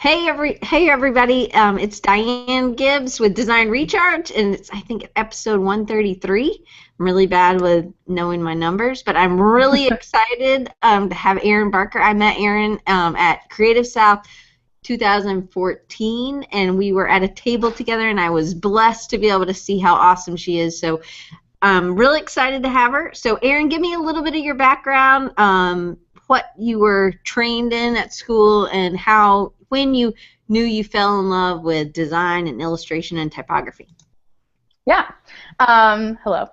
Hey everybody, it's Diane Gibbs with Design Recharge, and it's I think episode 133. I'm really bad with knowing my numbers, but I'm really excited to have Erin Barker. I met Erin at Creative South 2014, and we were at a table together, and I was blessed to be able to see how awesome she is. So I'm really excited to have her. So Erin, give me a little bit of your background, what you were trained in at school, and when you knew you fell in love with design and illustration and typography. Yeah. Hello.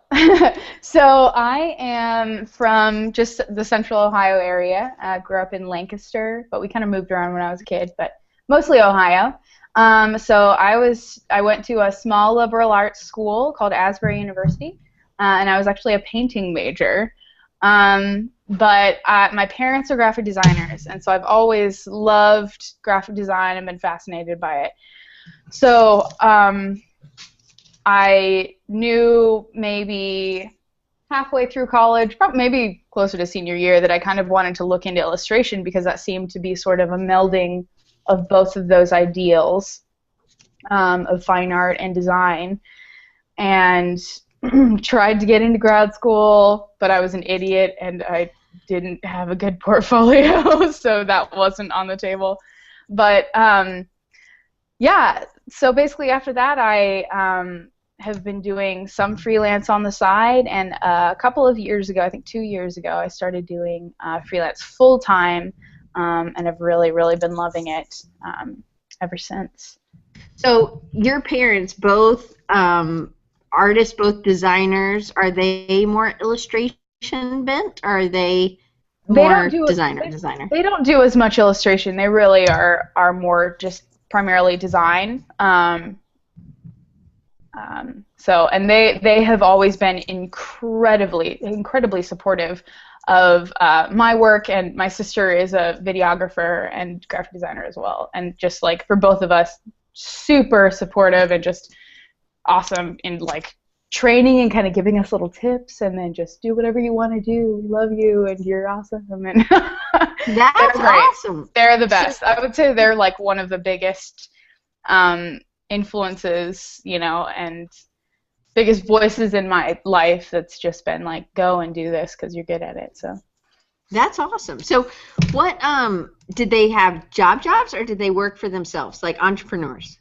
So I am from just the central Ohio area. I grew up in Lancaster, but we kind of moved around when I was a kid, but mostly Ohio. So I went to a small liberal arts school called Asbury University, and I was actually a painting major. But my parents are graphic designers, and so I've always loved graphic design and been fascinated by it. So I knew maybe halfway through college, probably maybe closer to senior year, that I kind of wanted to look into illustration because that seemed to be sort of a melding of both of those ideals of fine art and design. And tried to get into grad school, but I was an idiot and I didn't have a good portfolio, so that wasn't on the table. But yeah, so basically after that I have been doing some freelance on the side, and a couple of years ago, I think 2 years ago, I started doing freelance full-time, and I've really, really been loving it ever since. So your parents, both artists, both designers, are they more illustration bent, or are they more designer? They don't do as much illustration. They really are more just primarily design. So, and they have always been incredibly supportive of my work, and my sister is a videographer and graphic designer as well, and just like for both of us, super supportive and just awesome in like training and kind of giving us little tips, and then just do whatever you want to do. We love you and you're awesome. And that's awesome. They're the best. I would say they're like one of the biggest influences, you know, and biggest voices in my life that's just been like, go and do this because you're good at it. So that's awesome. So what did they have jobs, or did they work for themselves, like entrepreneurs?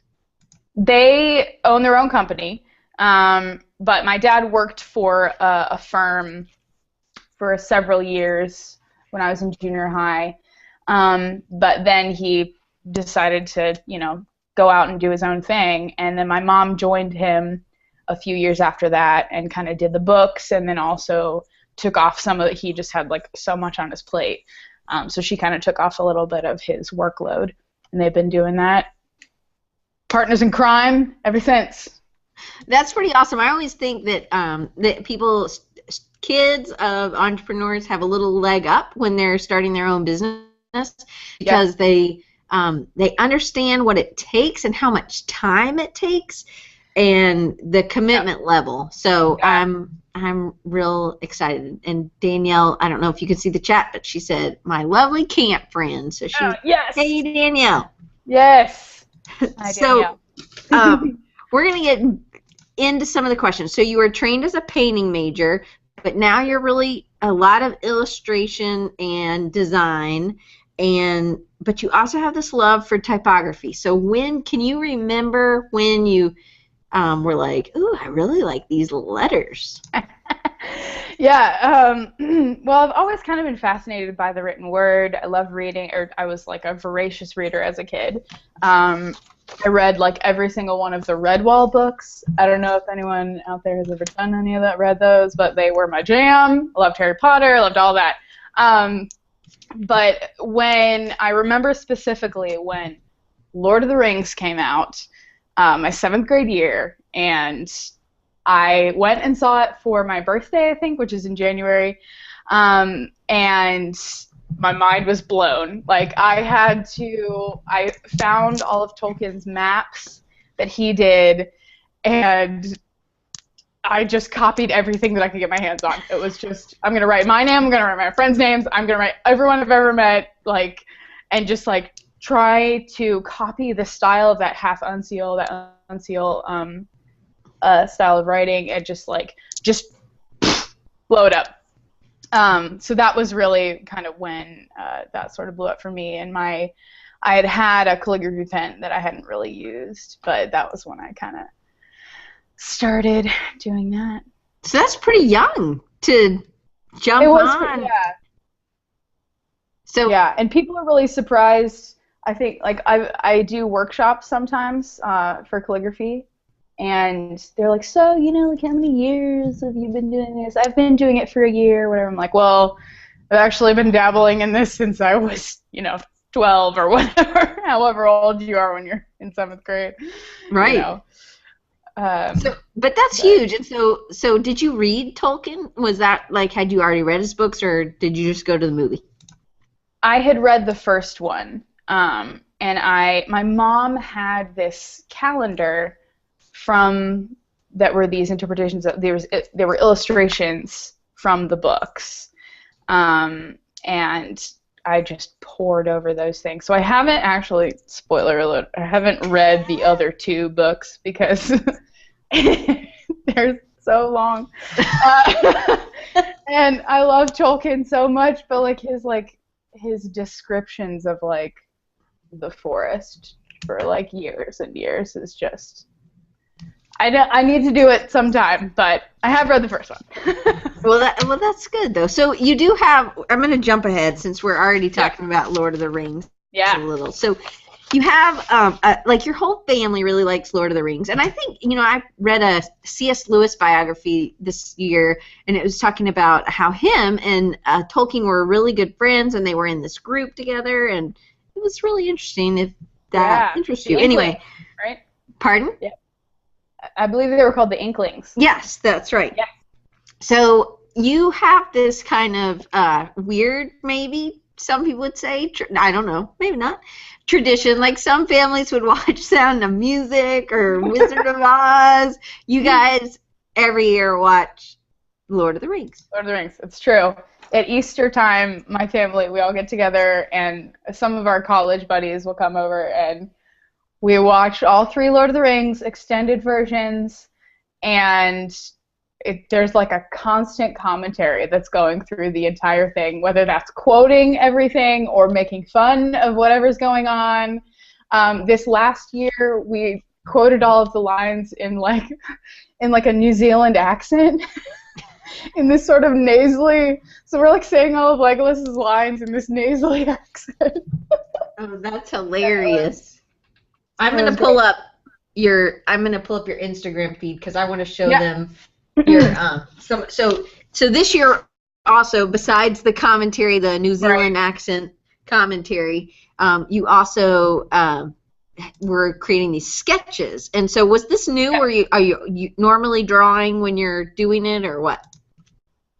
They own their own company, but my dad worked for a firm for several years when I was in junior high, but then he decided to, you know, go out and do his own thing, and then my mom joined him a few years after that and kind of did the books, and then also took off some of it. He just had like so much on his plate, so she kind of took off a little bit of his workload, and they've been doing that. Partners in crime ever since. That's pretty awesome. I always think that kids of entrepreneurs have a little leg up when they're starting their own business, because they understand what it takes and how much time it takes and the commitment level. So I'm real excited. And Danielle, I don't know if you can see the chat, but she said, my lovely camp friend. So she yes. Hey, Danielle. Yes. So we're going to get into some of the questions. So you were trained as a painting major, but now you're really a lot of illustration and design, but you also have this love for typography. So can you remember when you were like, ooh, I really like these letters? Yeah, well, I've always kind of been fascinated by the written word. I love reading, or I was like a voracious reader as a kid. I read like every single one of the Redwall books. I don't know if anyone out there has ever done any of that, read those, but they were my jam. I loved Harry Potter, I loved all that. But when I remember specifically when Lord of the Rings came out, my 7th grade year, and I went and saw it for my birthday, I think, which is in January, and my mind was blown. Like, I found all of Tolkien's maps that he did, and I just copied everything that I could get my hands on. It was just, I'm going to write my name, I'm going to write my friends' names, I'm going to write everyone I've ever met, like, and just, like, try to copy the style of that half unseal, style of writing, and just blow it up. So that was really kind of when that sort of blew up for me. And I had a calligraphy pen that I hadn't really used, but that was when I kind of started doing that. So that's pretty young to jump on. Yeah. So yeah, and people are really surprised. I think I do workshops sometimes for calligraphy, and they're like, so how many years have you been doing this? I've been doing it for a year or whatever. I'm like, well, I've actually been dabbling in this since I was 12 or whatever, however old you are when you're in 7th grade. Right. But that's huge. And so did you read Tolkien? Was that had you already read his books, or did you just go to the movie? I had read the first one, and my mom had this calendar that were these interpretations. There were illustrations from the books, and I just poured over those things. So I haven't actually, spoiler alert, I haven't read the other 2 books because they're so long. And I love Tolkien so much, but his descriptions of the forest for years and years is just, I need to do it sometime, but I have read the first one. Well, that's good though. So you do have. I'm going to jump ahead since we're already talking about Lord of the Rings. Yeah. A little. So you have your whole family really likes Lord of the Rings, and I think I read a C.S. Lewis biography this year, and it was talking about how him and Tolkien were really good friends, and they were in this group together, and it was really interesting. If that interests you, anyway. Right. Pardon? Yeah. I believe they were called the Inklings. Yes, that's right. Yeah. So you have this kind of weird, maybe some people would say, I don't know, maybe not, tradition. Like some families would watch Sound of Music or Wizard of Oz. You guys every year watch Lord of the Rings. Lord of the Rings, it's true. At Easter time, my family, we all get together, and some of our college buddies will come over, and we watch all 3 Lord of the Rings extended versions, and there's a constant commentary that's going through the entire thing, whether that's quoting everything or making fun of whatever's going on. This last year, we quoted all of the lines in a New Zealand accent, in this sort of nasally. So we're saying all of Legolas's lines in this nasally accent. Oh, that's hilarious. I'm gonna pull up your Instagram feed because I want to show them your so this year also, besides the commentary, the New Zealand accent commentary, you also were creating these sketches. And so was this new, or are you normally drawing when you're doing it, or what?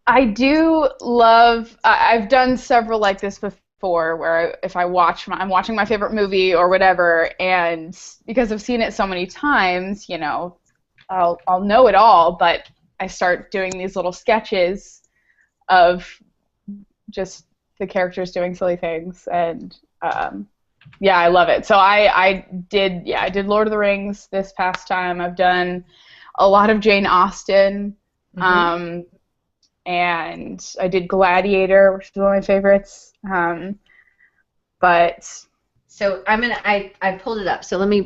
I do love. I've done several like this before, where if I'm watching my favorite movie or whatever, and because I've seen it so many times, I'll know it all, but I start doing these little sketches of just the characters doing silly things, and I love it. So I did Lord of the Rings this past time. I've done a lot of Jane Austen. And I did Gladiator, which is one of my favorites. But so I pulled it up. So let me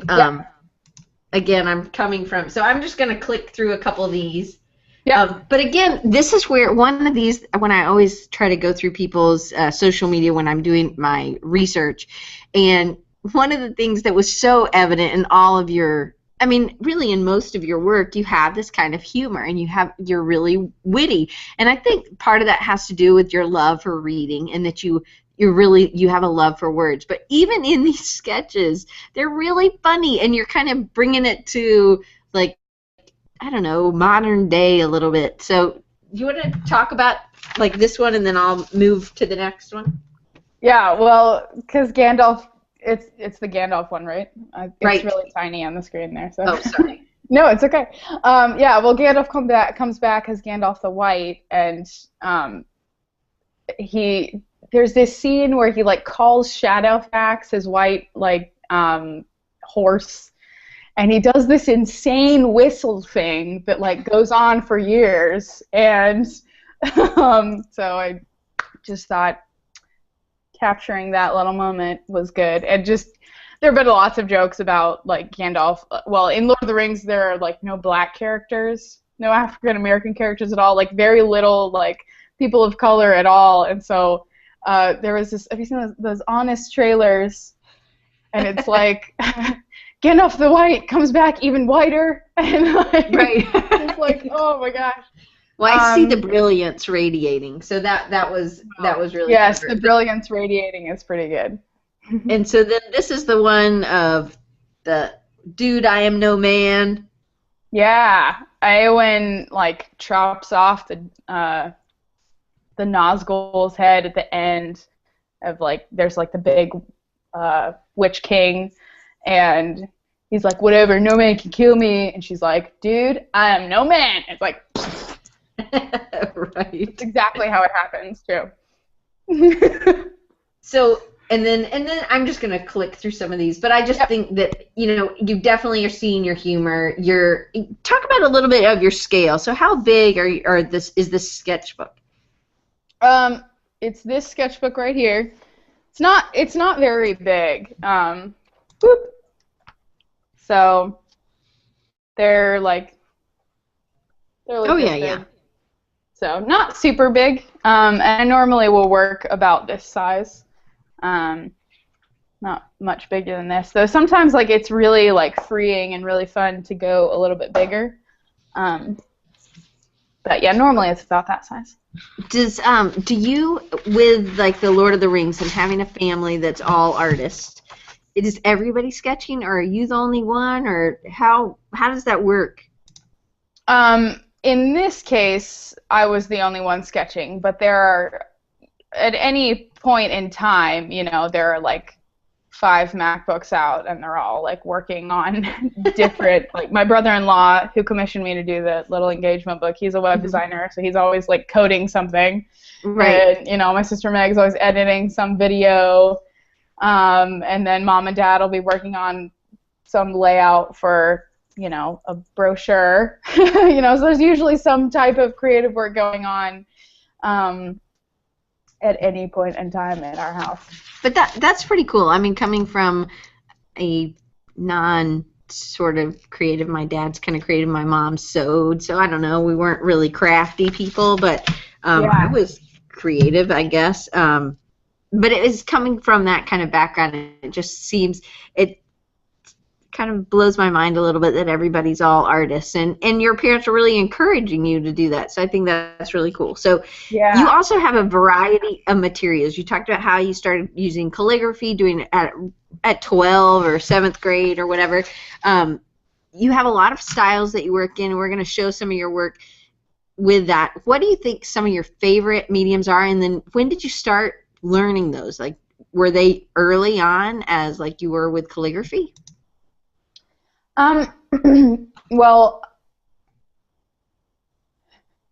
again, I'm coming from. So I'm just gonna click through a couple of these. Yeah. But again, this is where one of these, when I always try to go through people's social media when I'm doing my research, and one of the things that was so evident in all of your, I mean, really in most of your work, you have this kind of humor, and you're really witty. And I think part of that has to do with your love for reading, and that you have a love for words. But even in these sketches, they're really funny, and you're kind of bringing it to, like, I don't know, modern day a little bit. So you want to talk about like this one, and then I'll move to the next one? Yeah, well, because Gandalf, it's the Gandalf one, right? It's really tiny on the screen there. So. Oh, sorry. No, it's okay. Well, Gandalf comes back as Gandalf the White, and there's this scene where he like calls Shadowfax, his white like horse, and he does this insane whistle thing that like goes on for years, and so I just thought capturing that little moment was good. And just there have been lots of jokes about like Gandalf. Well, in Lord of the Rings there are like no black characters, no African American characters at all, like very little like people of color at all, and so there was this. Have you seen those Honest trailers? And it's like Gandalf the White comes back even whiter, and like, right. It's like, oh my gosh. Well, I see the brilliance radiating, so that was really yes, clever. the brilliance radiating is pretty good. And so then this is the one of the dude, I am no man. Yeah, Eowyn like chops off the Nazgul's head at the end of like there's like the big Witch King, and he's like, whatever, no man can kill me, and she's like, dude, I am no man. It's like right. It's exactly how it happens too. So and then I'm just gonna click through some of these, but I just think that you definitely are seeing your humor. Talk about a little bit of your scale. So how big is this sketchbook? It's this sketchbook right here. It's not very big. So they're like oh yeah, big. yeah. So not super big. And I normally will work about this size. Not much bigger than this. Though sometimes like it's really like freeing and really fun to go a little bit bigger. But yeah, normally it's about that size. Do you, with like the Lord of the Rings and having a family that's all artists, is everybody sketching, or are you the only one, or how does that work? In this case, I was the only one sketching, but there are, at any point in time, there are like 5 MacBooks out, and they're all like working on different. Like my brother-in-law, who commissioned me to do the little engagement book, he's a web designer, so he's always like coding something. Right. And my sister Meg's always editing some video, and then mom and dad will be working on some layout for a brochure. So there's usually some type of creative work going on. At any point in time in our house. But that's pretty cool. I mean, coming from a sort of creative, my dad's kind of creative, my mom sewed, so I don't know, we weren't really crafty people, but I was creative, I guess. But it is coming from that kind of background, and it just seems, it kind of blows my mind a little bit that everybody's all artists, and your parents are really encouraging you to do that, so I think that's really cool. So you also have a variety of materials. You talked about how you started using calligraphy, doing it at 12 or 7th grade or whatever. You have a lot of styles that you work in, and we're going to show some of your work with that. What do you think some of your favorite mediums are, and then when did you start learning those? Like, were they early on as like you were with calligraphy? Well,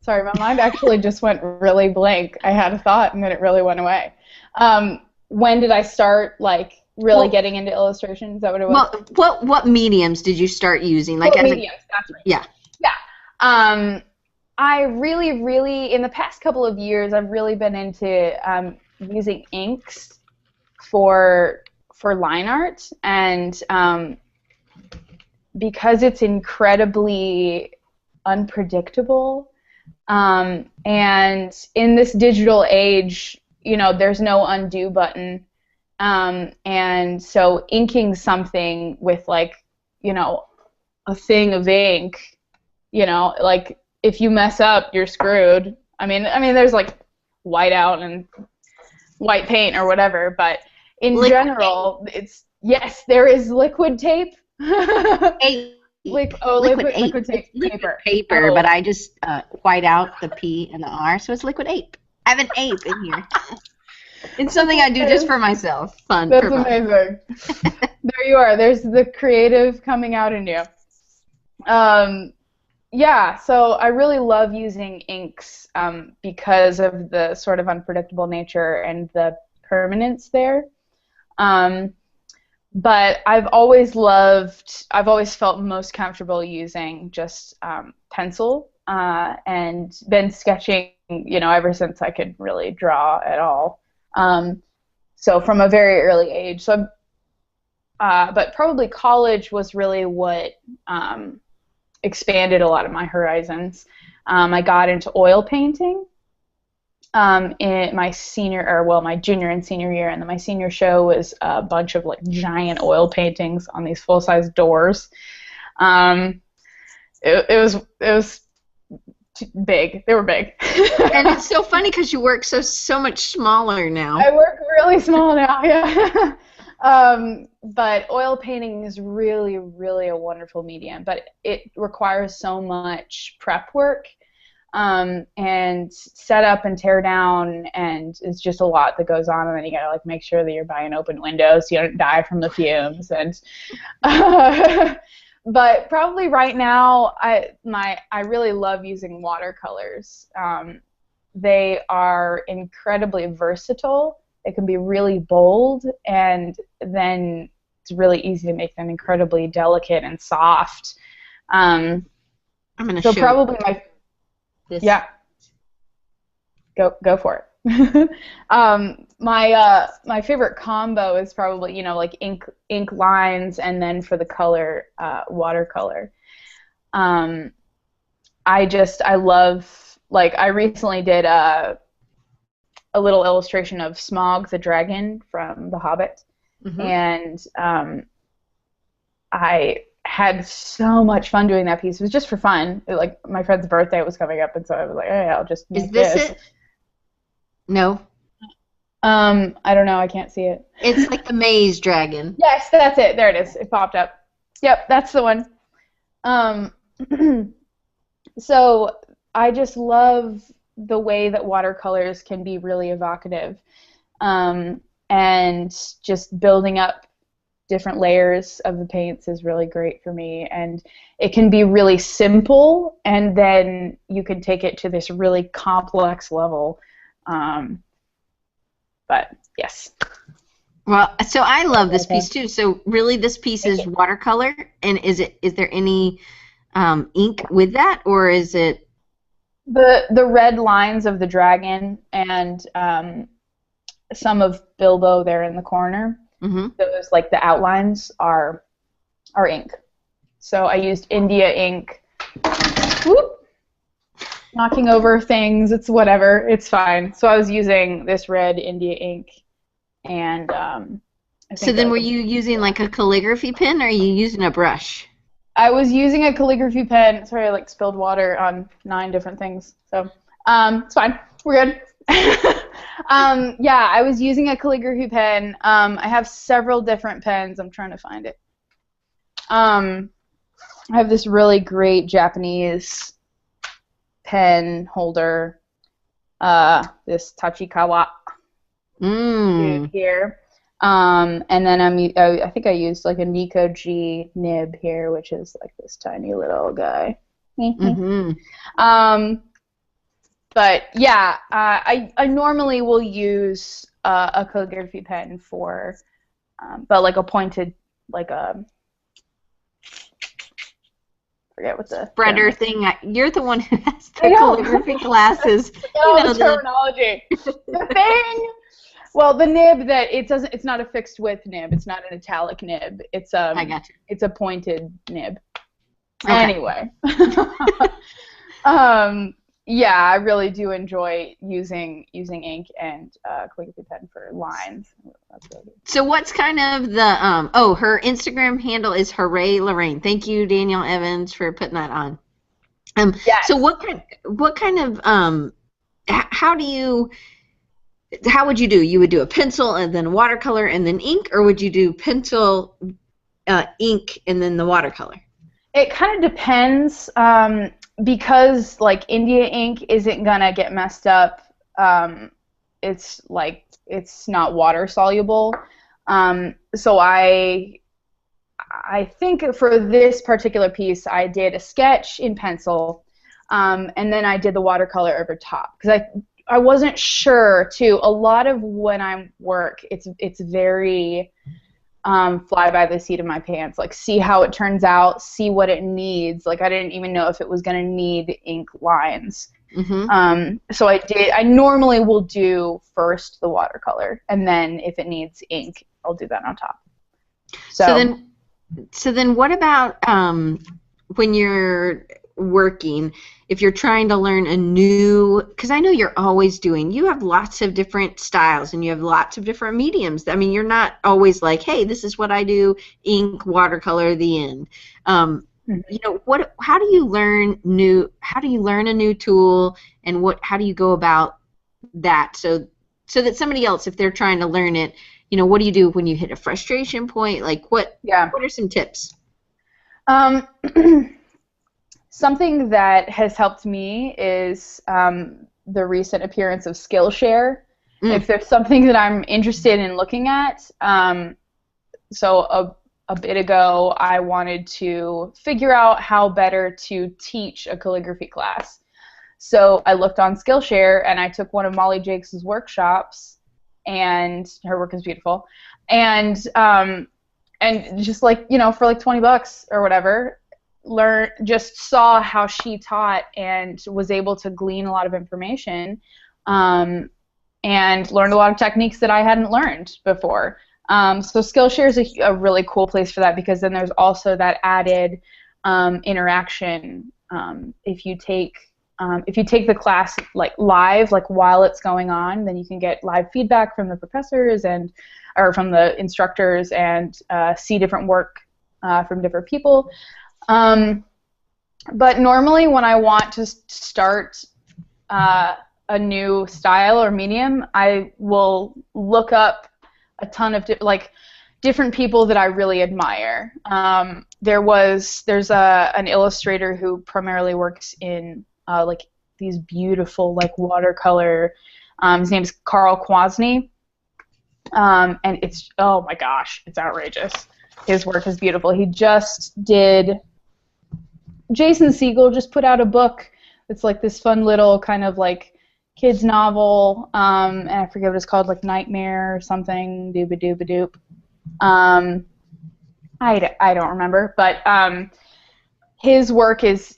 sorry, my mind actually just went really blank. I had a thought and then it really went away. When did I start like really getting into illustration? Is that what it was? Well, what mediums did you start using? Like mediums, that's right. Yeah. Yeah. I really, in the past couple of years, I've really been into using inks for line art, and because it's incredibly unpredictable, and in this digital age, there's no undo button, and so inking something with like, a thing of ink, like if you mess up, you're screwed. I mean, there's like whiteout and white paint or whatever, but in general, it's there is liquid tape. Liquid paper. But I just white out the P and the R, so it's liquid ape. I have an ape in here. It's something I do just for myself. Fun. That's amazing. There you are. There's the creative coming out in you. Yeah, so I really love using inks because of the sort of unpredictable nature and the permanence there. Um, but I've always felt most comfortable using just pencil and been sketching, ever since I could really draw at all. So from a very early age. But probably college was really what expanded a lot of my horizons. I got into oil painting in my my junior and senior year, and then my senior show was a bunch of like giant oil paintings on these full-size doors. Um, it was big. They were big. And it's so funny because you work so much smaller now. I work really small now, yeah. But oil painting is really, really a wonderful medium, but it requires so much prep work and set up and tear down, and it's just a lot that goes on, and then you gotta like make sure that you're by an open window so you don't die from the fumes. And but probably right now, I really love using watercolors. They are incredibly versatile. They can be really bold, and then it's really easy to make them incredibly delicate and soft. I'm gonna so show probably you my this. Yeah, go for it. My favorite combo is probably like ink lines, and then for the color watercolor. I love, like, I recently did a little illustration of Smaug the dragon from The Hobbit, and I had so much fun doing that piece. It was just for fun. Like, my friend's birthday was coming up, and so I was like, hey, I'll just make this. Is this it? No. I don't know. I can't see it. It's like the maze dragon. Yes, that's it. There it is. It popped up. Yep, that's the one. So I just love the way that watercolors can be really evocative, and just building up different layers of the paints is really great for me. And it can be really simple, and then you can take it to this really complex level. But yes. Well, so I love this piece too. So really, this piece is watercolor, and is there any ink with that, or is it the red lines of the dragon and some of Bilbo there in the corner? Those, like, the outlines are ink. So I used India ink. Whoop! Knocking over things. It's whatever. It's fine. So I was using this red India ink, and so then were you using like a calligraphy pen, or are you using a brush? I was using a calligraphy pen. Sorry, I like spilled water on 9 different things. So it's fine. We're good. Yeah, I was using a calligraphy pen. I have several different pens. I'm trying to find it. I have this really great Japanese pen holder. This Tachikawa here. And then I think I used like a Nico G nib here, which is like this tiny little guy. But yeah, I normally will use a calligraphy pen for, but like a pointed, like a, forget what the spreader thing. You're the one who has the calligraphy classes. The terminology. The thing. Well, the nib that it's not a fixed width nib. It's not an italic nib. It's I got you. It's a pointed nib. Okay. Anyway. Yeah, I really do enjoy using ink and calligraphy pen for lines. That's really good. So what's kind of the her Instagram handle is Hooray, Lorraine. Thank you, Danielle Evans, for putting that on. Yes. So what kind of how would you do? You would do a pencil and then watercolor and then ink, or would you do pencil, ink, and then the watercolor? It kind of depends, because like India ink isn't gonna get messed up. It's not water soluble. So I I think for this particular piece, I did a sketch in pencil, and then I did the watercolor over top because I wasn't sure too. A lot of when I work, it's very fly by the seat of my pants. Like, see how it turns out, see what it needs. Like, I didn't even know if it was going to need ink lines. So I normally will do first the watercolor, and then if it needs ink, I'll do that on top. So then what about when you're working, if you're trying to learn a new, because I know you're always you have lots of different styles and you have lots of different mediums. I mean, you're not always like, hey, this is what I do, ink, watercolor, the end. You know, how do you learn a new tool, and how do you go about that so that somebody else, if they're trying to learn it, you know, what do you do when you hit a frustration point? Like, what are some tips? Something that has helped me is the recent appearance of Skillshare. If there's something that I'm interested in looking at, so a bit ago I wanted to figure out how better to teach a calligraphy class. So I looked on Skillshare and I took one of Molly Jakes' workshops, and her work is beautiful, and just like, you know, for like $20 or whatever, just saw how she taught and was able to glean a lot of information, and learned a lot of techniques that I hadn't learned before. So Skillshare is a really cool place for that, because then there's also that added interaction. If you take the class like live, like while it's going on, then you can get live feedback from the professors or from the instructors, and see different work from different people. But normally when I want to start a new style or medium, I will look up a ton of different people that I really admire. There's an illustrator who primarily works in like these beautiful like watercolor. His name's Carl Kwasny, and it's, oh my gosh, it's outrageous. His work is beautiful. Jason Segel just put out a book. It's like this fun little kind of like kids novel, and I forget what it's called, like Nightmare or something. Dooba-dooba-doop. I don't remember, but his work is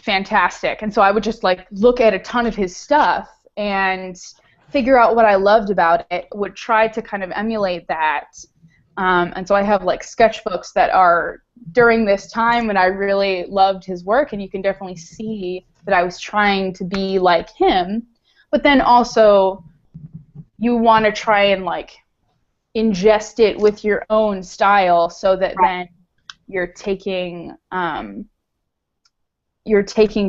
fantastic, and so I would just like look at a ton of his stuff and figure out what I loved about it. Would try to kind of emulate that, and so I have like sketchbooks that are during this time when I really loved his work, and you can definitely see that I was trying to be like him, but then also you want to try and like ingest it with your own style, so that then you're taking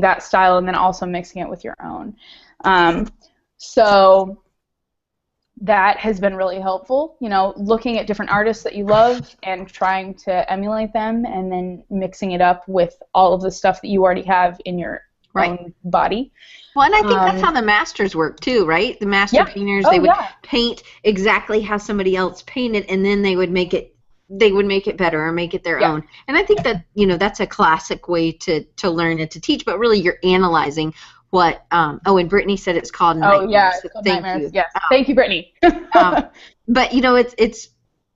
that style and then also mixing it with your own. So that has been really helpful, you know, looking at different artists that you love and trying to emulate them, and then mixing it up with all of the stuff that you already have in your own body. Well, and I think that's how the masters work too, right? The master painters, they would paint exactly how somebody else painted, and then they would make it better or make it their own. And I think that, you know, that's a classic way to learn and to teach, but really you're analyzing what and Brittany said it's called Nightmares. So thank you. Yes. Thank you, Brittany. But you know, it's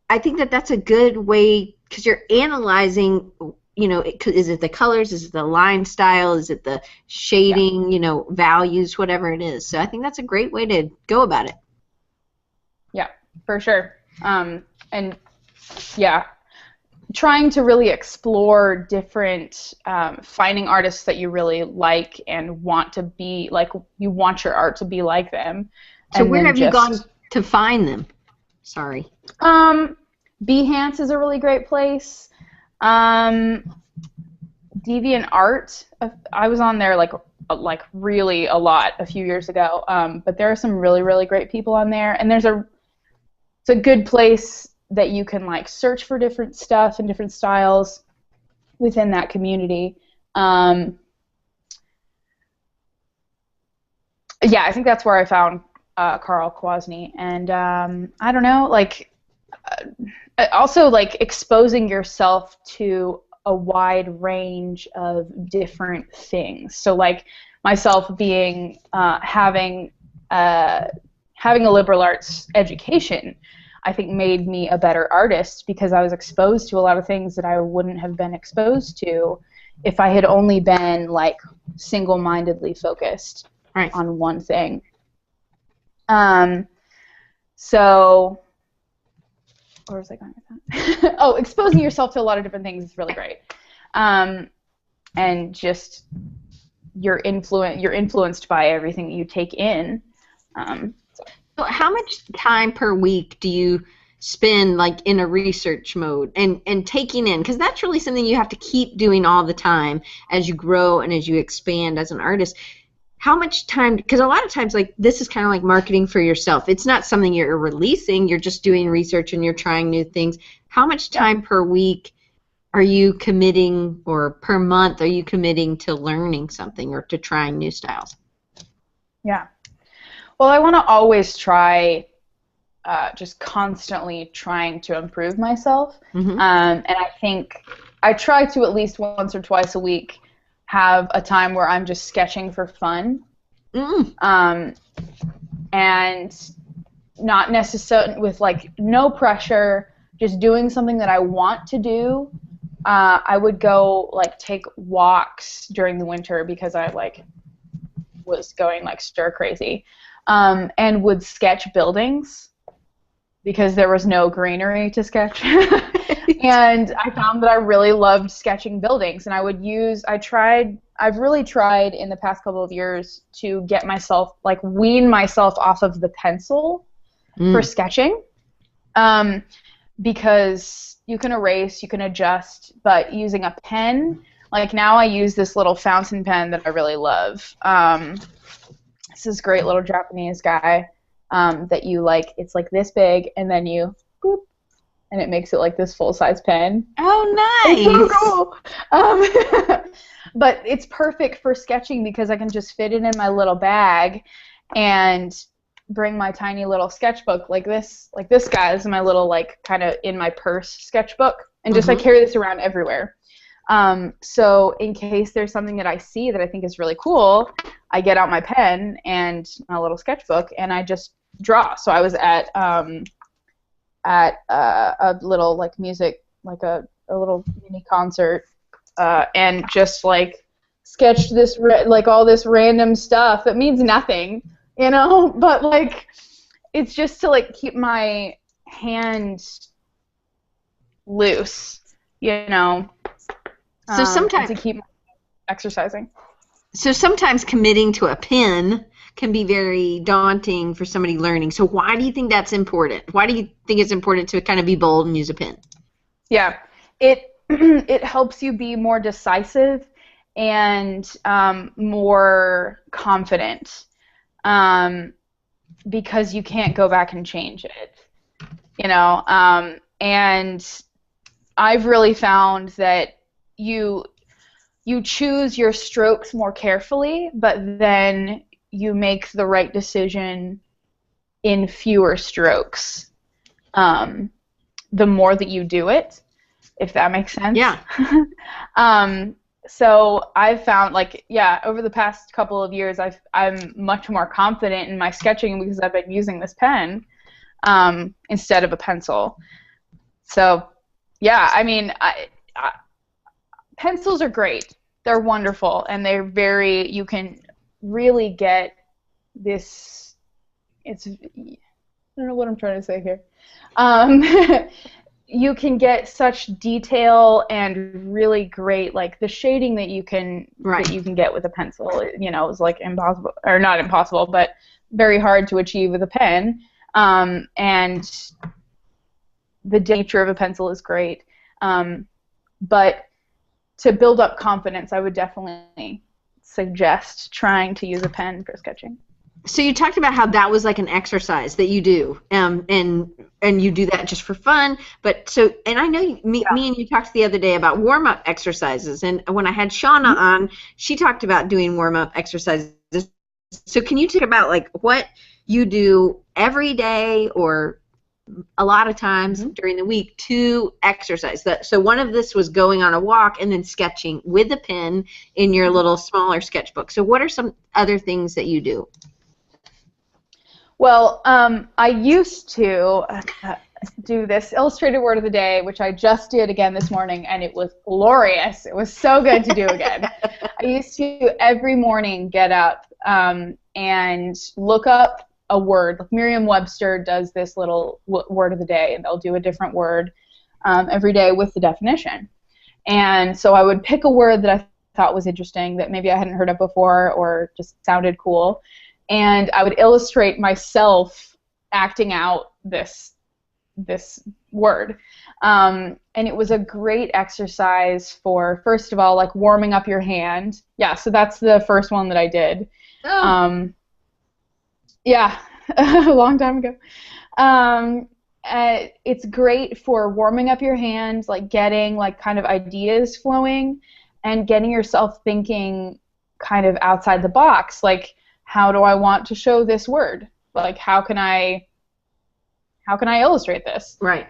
I think that that's a good way, because you're analyzing, you know, is it the colors, is it the line style, is it the shading, you know, values, whatever it is. So I think that's a great way to go about it. Yeah, for sure. And yeah, trying to really explore different, finding artists that you really like and want to be like, you want your art to be like them. So where have you gone to find them? Sorry. Behance is a really great place. DeviantArt, I was on there like really a lot a few years ago, but there are some really, really great people on there, and it's a good place that you can like search for different stuff and different styles within that community. Yeah, I think that's where I found Carl Kwasny, and I don't know, like also like exposing yourself to a wide range of different things. So like myself being having a liberal arts education, I think made me a better artist because I was exposed to a lot of things that I wouldn't have been exposed to if I had only been like single-mindedly focused on one thing. So where was I going with that? Oh, exposing yourself to a lot of different things is really great. And just you're influenced by everything that you take in. So how much time per week do you spend like in a research mode and taking in, because that's really something you have to keep doing all the time as you grow and as you expand as an artist. How much time, because a lot of times like this is kind of like marketing for yourself. It's not something you're releasing, you're just doing research and you're trying new things. How much time per week are you committing, or per month are you committing to learning something or to trying new styles? Yeah. Well, I want to always try, just constantly trying to improve myself. Mm-hmm. And I think I try to at least once or twice a week have a time where I'm just sketching for fun. And not necessarily with like no pressure, just doing something that I want to do. I would go like take walks during the winter because I like was going like stir crazy. And would sketch buildings because there was no greenery to sketch. And I found that I really loved sketching buildings, and I've really tried in the past couple of years to get myself, like wean myself off of the pencil for sketching, because you can erase, you can adjust, but using a pen, like now I use this little fountain pen that I really love. This is great little Japanese guy that you like, it's like this big, and then you boop, and it makes it like this full-size pen. Oh, nice! It's so cool. But it's perfect for sketching because I can just fit it in my little bag and bring my tiny little sketchbook like this guy. This is my little like kind of in my purse sketchbook, and just I carry this around everywhere. So in case there's something that I see that I think is really cool, I get out my pen and my little sketchbook and I just draw. So I was at a little like music, like a little mini concert, and just like sketched this like all this random stuff that means nothing, you know, but like it's just to like keep my hand loose, you know. So sometimes to keep exercising. So sometimes committing to a pen can be very daunting for somebody learning. So why do you think that's important? Why do you think it's important to kind of be bold and use a pen? Yeah, it helps you be more decisive and more confident, because you can't go back and change it, you know. And I've really found that you choose your strokes more carefully, but then you make the right decision in fewer strokes, the more that you do it, if that makes sense. Yeah. So I've found, like, yeah, over the past couple of years, I'm much more confident in my sketching because I've been using this pen instead of a pencil. So, yeah, I mean, pencils are great. They're wonderful, and they're very, you can really get this, I don't know what I'm trying to say here. You can get such detail and really great, like the shading that you can get with a pencil, you know, is like impossible, or not impossible, but very hard to achieve with a pen. And the nature of a pencil is great. But to build up confidence, I would definitely suggest trying to use a pen for sketching. So you talked about how that was like an exercise that you do, and you do that just for fun. But so, and I know me and you talked the other day about warm-up exercises, and when I had Shauna on, she talked about doing warm-up exercises. So can you talk about like what you do every day, or a lot of times during the week to exercise. So one of this was going on a walk and then sketching with a pen in your little smaller sketchbook. So what are some other things that you do? Well, I used to do this illustrated word of the day, which I just did again this morning, and it was glorious. It was so good to do again. I used to every morning get up and look up a word. Like Merriam-Webster does this little word of the day, and they'll do a different word every day with the definition. And so I would pick a word that I thought was interesting, that maybe I hadn't heard of before or just sounded cool, and I would illustrate myself acting out this word. And it was a great exercise for, first of all, like warming up your hand. Yeah, so that's the first one that I did. Oh. Yeah, a long time ago. It's great for warming up your hands, like getting like kind of ideas flowing and getting yourself thinking kind of outside the box. Like, how do I want to show this word? Like, how can I illustrate this? Right.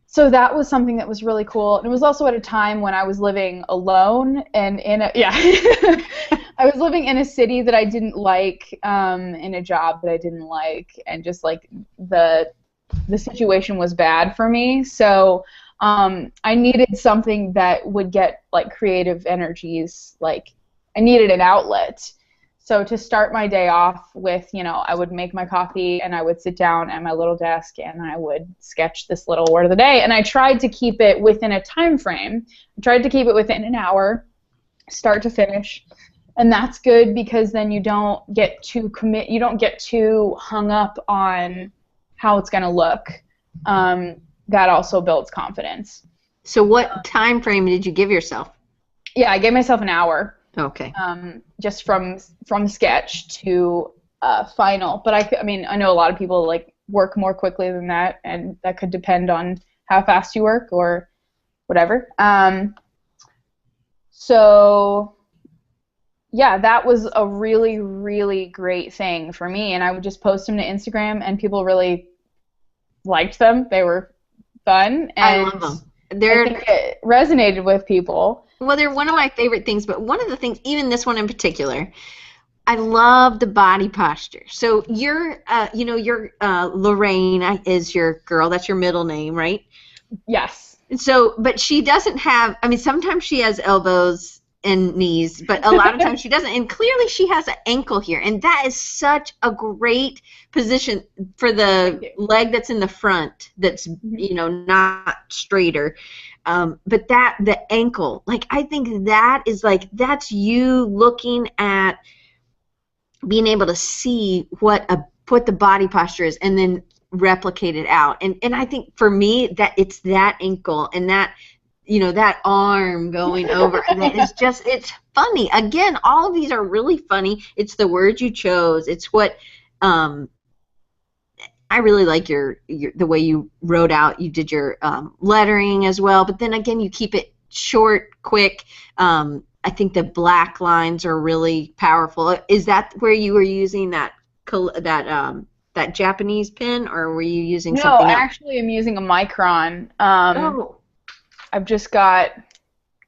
So that was something that was really cool. And it was also at a time when I was living alone and I was living in a city that I didn't like, in a job that I didn't like, and just like the situation was bad for me. So I needed something that would get like creative energies. Like, I needed an outlet. So to start my day off with, I would make my coffee and I would sit down at my little desk and I would sketch this little word of the day. And I tried to keep it within a time frame. I tried to keep it within an hour, start to finish. And that's good because then you don't get too you don't get too hung up on how it's going to look. That also builds confidence. So what time frame did you give yourself? Yeah, I gave myself an hour. Okay. Just from sketch to final, but I mean, I know a lot of people like work more quickly than that, and that could depend on how fast you work or whatever. So yeah, that was a really, really great thing for me, and I would just post them to Instagram, and people really liked them. They were fun, and I love them. I think it resonated with people. Well, they're one of my favorite things, but one of the things, even this one in particular, I love the body posture. So you're Lorraine is your girl. That's your middle name, right? Yes. So, but she doesn't have, I mean, sometimes she has elbows and knees, but a lot of times she doesn't. And clearly she has an ankle here. And that is such a great position for the leg that's in the front that's, not straighter. But the ankle, like, I think that is like, that's you looking at being able to see what the body posture is and then replicate it out. And I think for me that it's that ankle and that, that arm going over. And it's funny. Again, all of these are really funny. It's the words you chose. It's what, I really like the way you wrote out. You did your lettering as well, but then again, you keep it short, quick. I think the black lines are really powerful. Is that where you were using that Japanese pen, or were you using something else? No, actually, I'm using a micron. I've just got.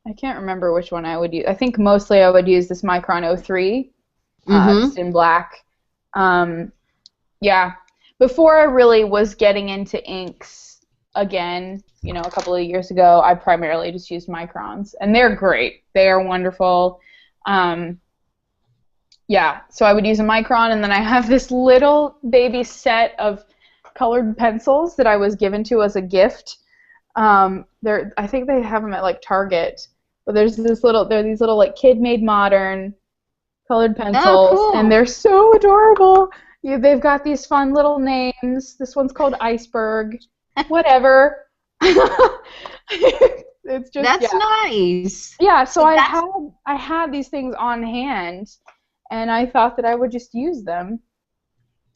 I can't remember which one I would use. I think mostly I would use this micron 03, just in black. Yeah. Before I really was getting into inks again, a couple of years ago, I primarily just used microns, and they're great. They are wonderful. Yeah, so I would use a micron, and then I have this little baby set of colored pencils that I was given to as a gift. I think they have them at like Target, but there are these little like kid-made modern colored pencils, cool. And they're so adorable. They've got these fun little names. This one's called Iceberg. Whatever. It's just that's nice. Yeah. So I had these things on hand, and I thought that I would just use them,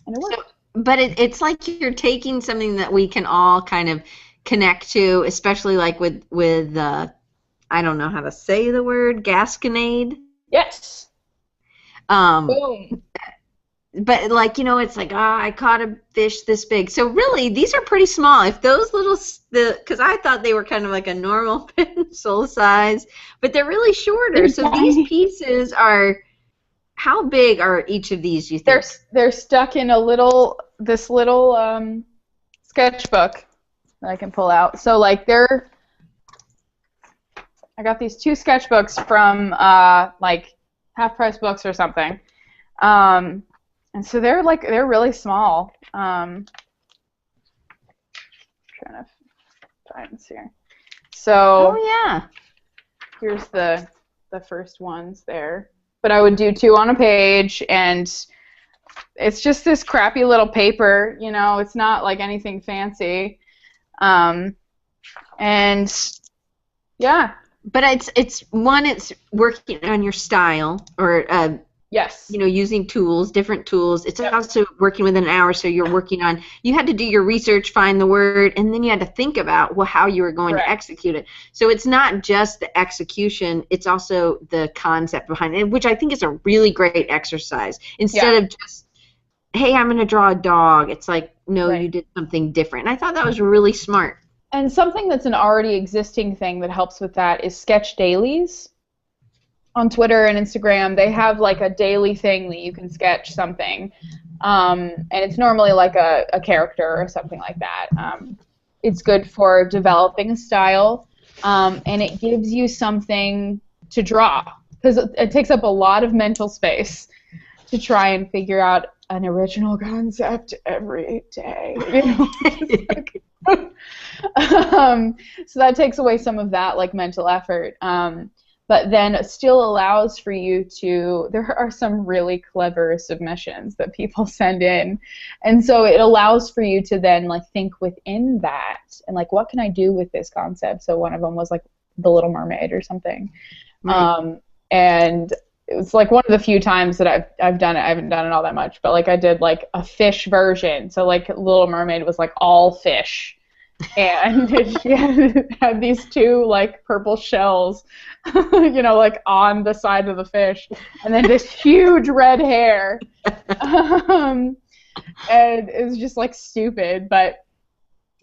and it worked. But it's like you're taking something that we can all kind of connect to, especially like with I don't know how to say the word, Gasconade. Yes. Boom. but like, it's like, I caught a fish this big. So really, these are pretty small. If those because I thought they were kind of like a normal pencil size, but they're really shorter. So these pieces are, how big are each of these, you think? They're stuck in this little sketchbook that I can pull out. So like I got these 2 sketchbooks from like Half Price Books or something. And so they're really small. Trying to find this here. So here's the first ones there. But I would do 2 on a page, and it's just this crappy little paper. It's not like anything fancy. And yeah. But it's working on your style, or yes, using different tools. It's also working within an hour, so you're working on. You had to do your research, find the word, and then you had to think about how you were going to execute it. So it's not just the execution; it's also the concept behind it, which I think is a really great exercise. Instead of just, hey, I'm going to draw a dog. It's like, no, you did something different. And I thought that was really smart. And something that's an already existing thing that helps with that is sketch dailies. On Twitter and Instagram, they have like a daily thing that you can sketch something. And it's normally like a character or something like that. It's good for developing a style, and it gives you something to draw, because it takes up a lot of mental space to try and figure out an original concept every day. So that takes away some of that like mental effort, but then it still allows for you to, there are some really clever submissions that people send in, and so it allows for you to then like think within that and like, what can I do with this concept? So one of them was like The Little Mermaid or something. And it was like one of the few times that I've done it. I haven't done it all that much, but like I did like a fish version. So like Little Mermaid was like all fish, and she had these 2 like purple shells, like on the side of the fish, and then this huge red hair, and it was just like stupid, but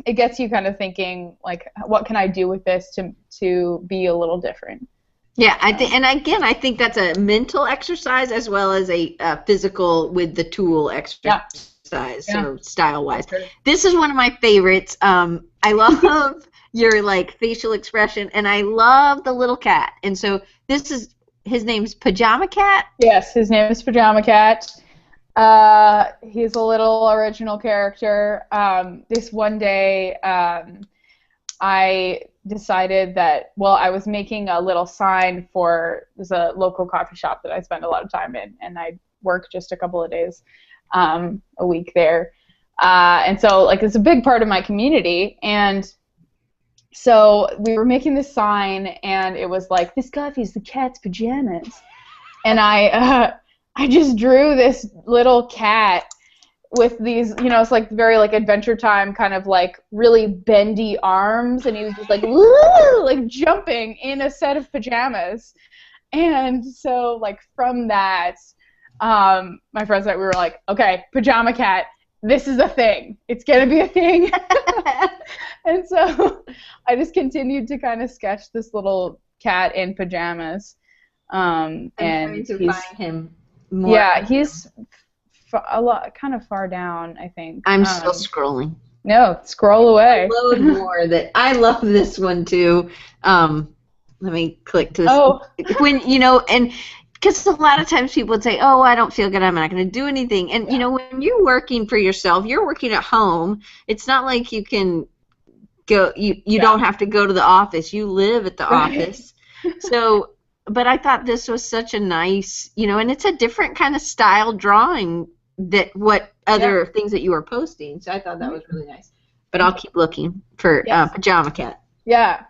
it gets you kind of thinking like, what can I do with this to be a little different? Yeah, I think, and again, I think that's a mental exercise as well as a physical with the tool exercise, so style-wise. This is one of my favorites. I love your like facial expression, and I love the little cat. And so his name's Pajama Cat? Yes, his name is Pajama Cat. He's a little original character. This one day, I decided that, I was making a little sign there's a local coffee shop that I spend a lot of time in, and I work just a couple of days a week there. And so, like, it's a big part of my community, and so we were making this sign, and it was like, this coffee is the cat's pajamas. And I just drew this little cat with these, it's like very like Adventure Time kind of like really bendy arms, and he was just like, woo, like jumping in a set of pajamas. And so like from that, my friends and I, we were like, okay, Pajama Cat, this is a thing. It's gonna be a thing. And so I just continued to kind of sketch this little cat in pajamas. And trying to find him more. Yeah, he's a lot, kind of far down, I think. I'm still scrolling. No, scroll away. Load more. I love this one too. Let me click to this. Oh. When and because a lot of times people would say, "Oh, I don't feel good. I'm not going to do anything." And when you're working for yourself, you're working at home. It's not like you can go. You don't have to go to the office. You live at the office. So. But I thought this was such a nice, and it's a different kind of style drawing that what other things that you were posting. So I thought that was really nice. But I'll keep looking for Pajama Cat. Yeah,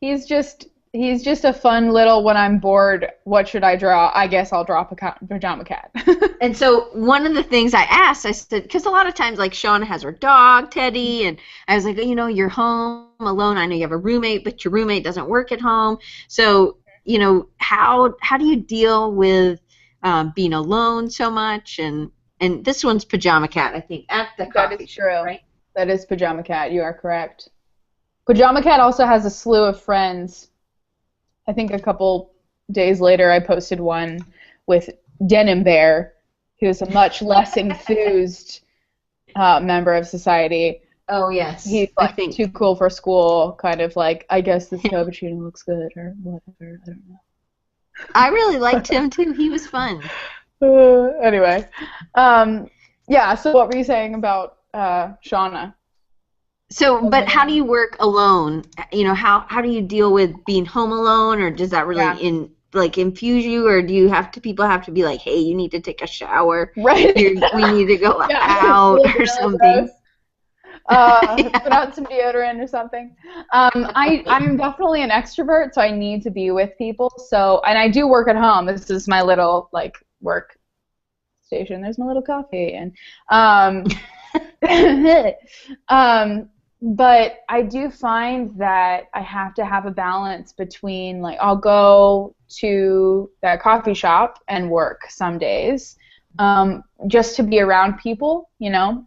he's just a fun little, when I'm bored, what should I draw? I guess I'll draw Pajama Cat. And so one of the things I asked, I said, because a lot of times like Shauna has her dog, Teddy, and I was like, you're home alone. I know you have a roommate, but your roommate doesn't work at home. So how do you deal with being alone so much? And And this one's Pajama Cat, I think, at the coffee shop, true. right? That is Pajama Cat. You are correct. Pajama Cat also has a slew of friends. I think a couple days later I posted one with Denim Bear, who's a much less enthused member of society. Oh, yes. He's like too cool for school, kind of like, I guess this cappuccino looks good or whatever. I don't know. I really liked him, too. He was fun. Anyway. Yeah, so what were you saying about Shauna? So, but how do you work alone? You know, how do you deal with being home alone, or does that really infuse you, or do you people have to be like, hey, you need to take a shower, right? We need to go out or something. Put out some deodorant or something. I'm definitely an extrovert, so I need to be with people. So, and I do work at home. This is my little work station. There's my little coffee, and but I do find that I have to have a balance between, like, I'll go to that coffee shop and work some days, just to be around people, you know,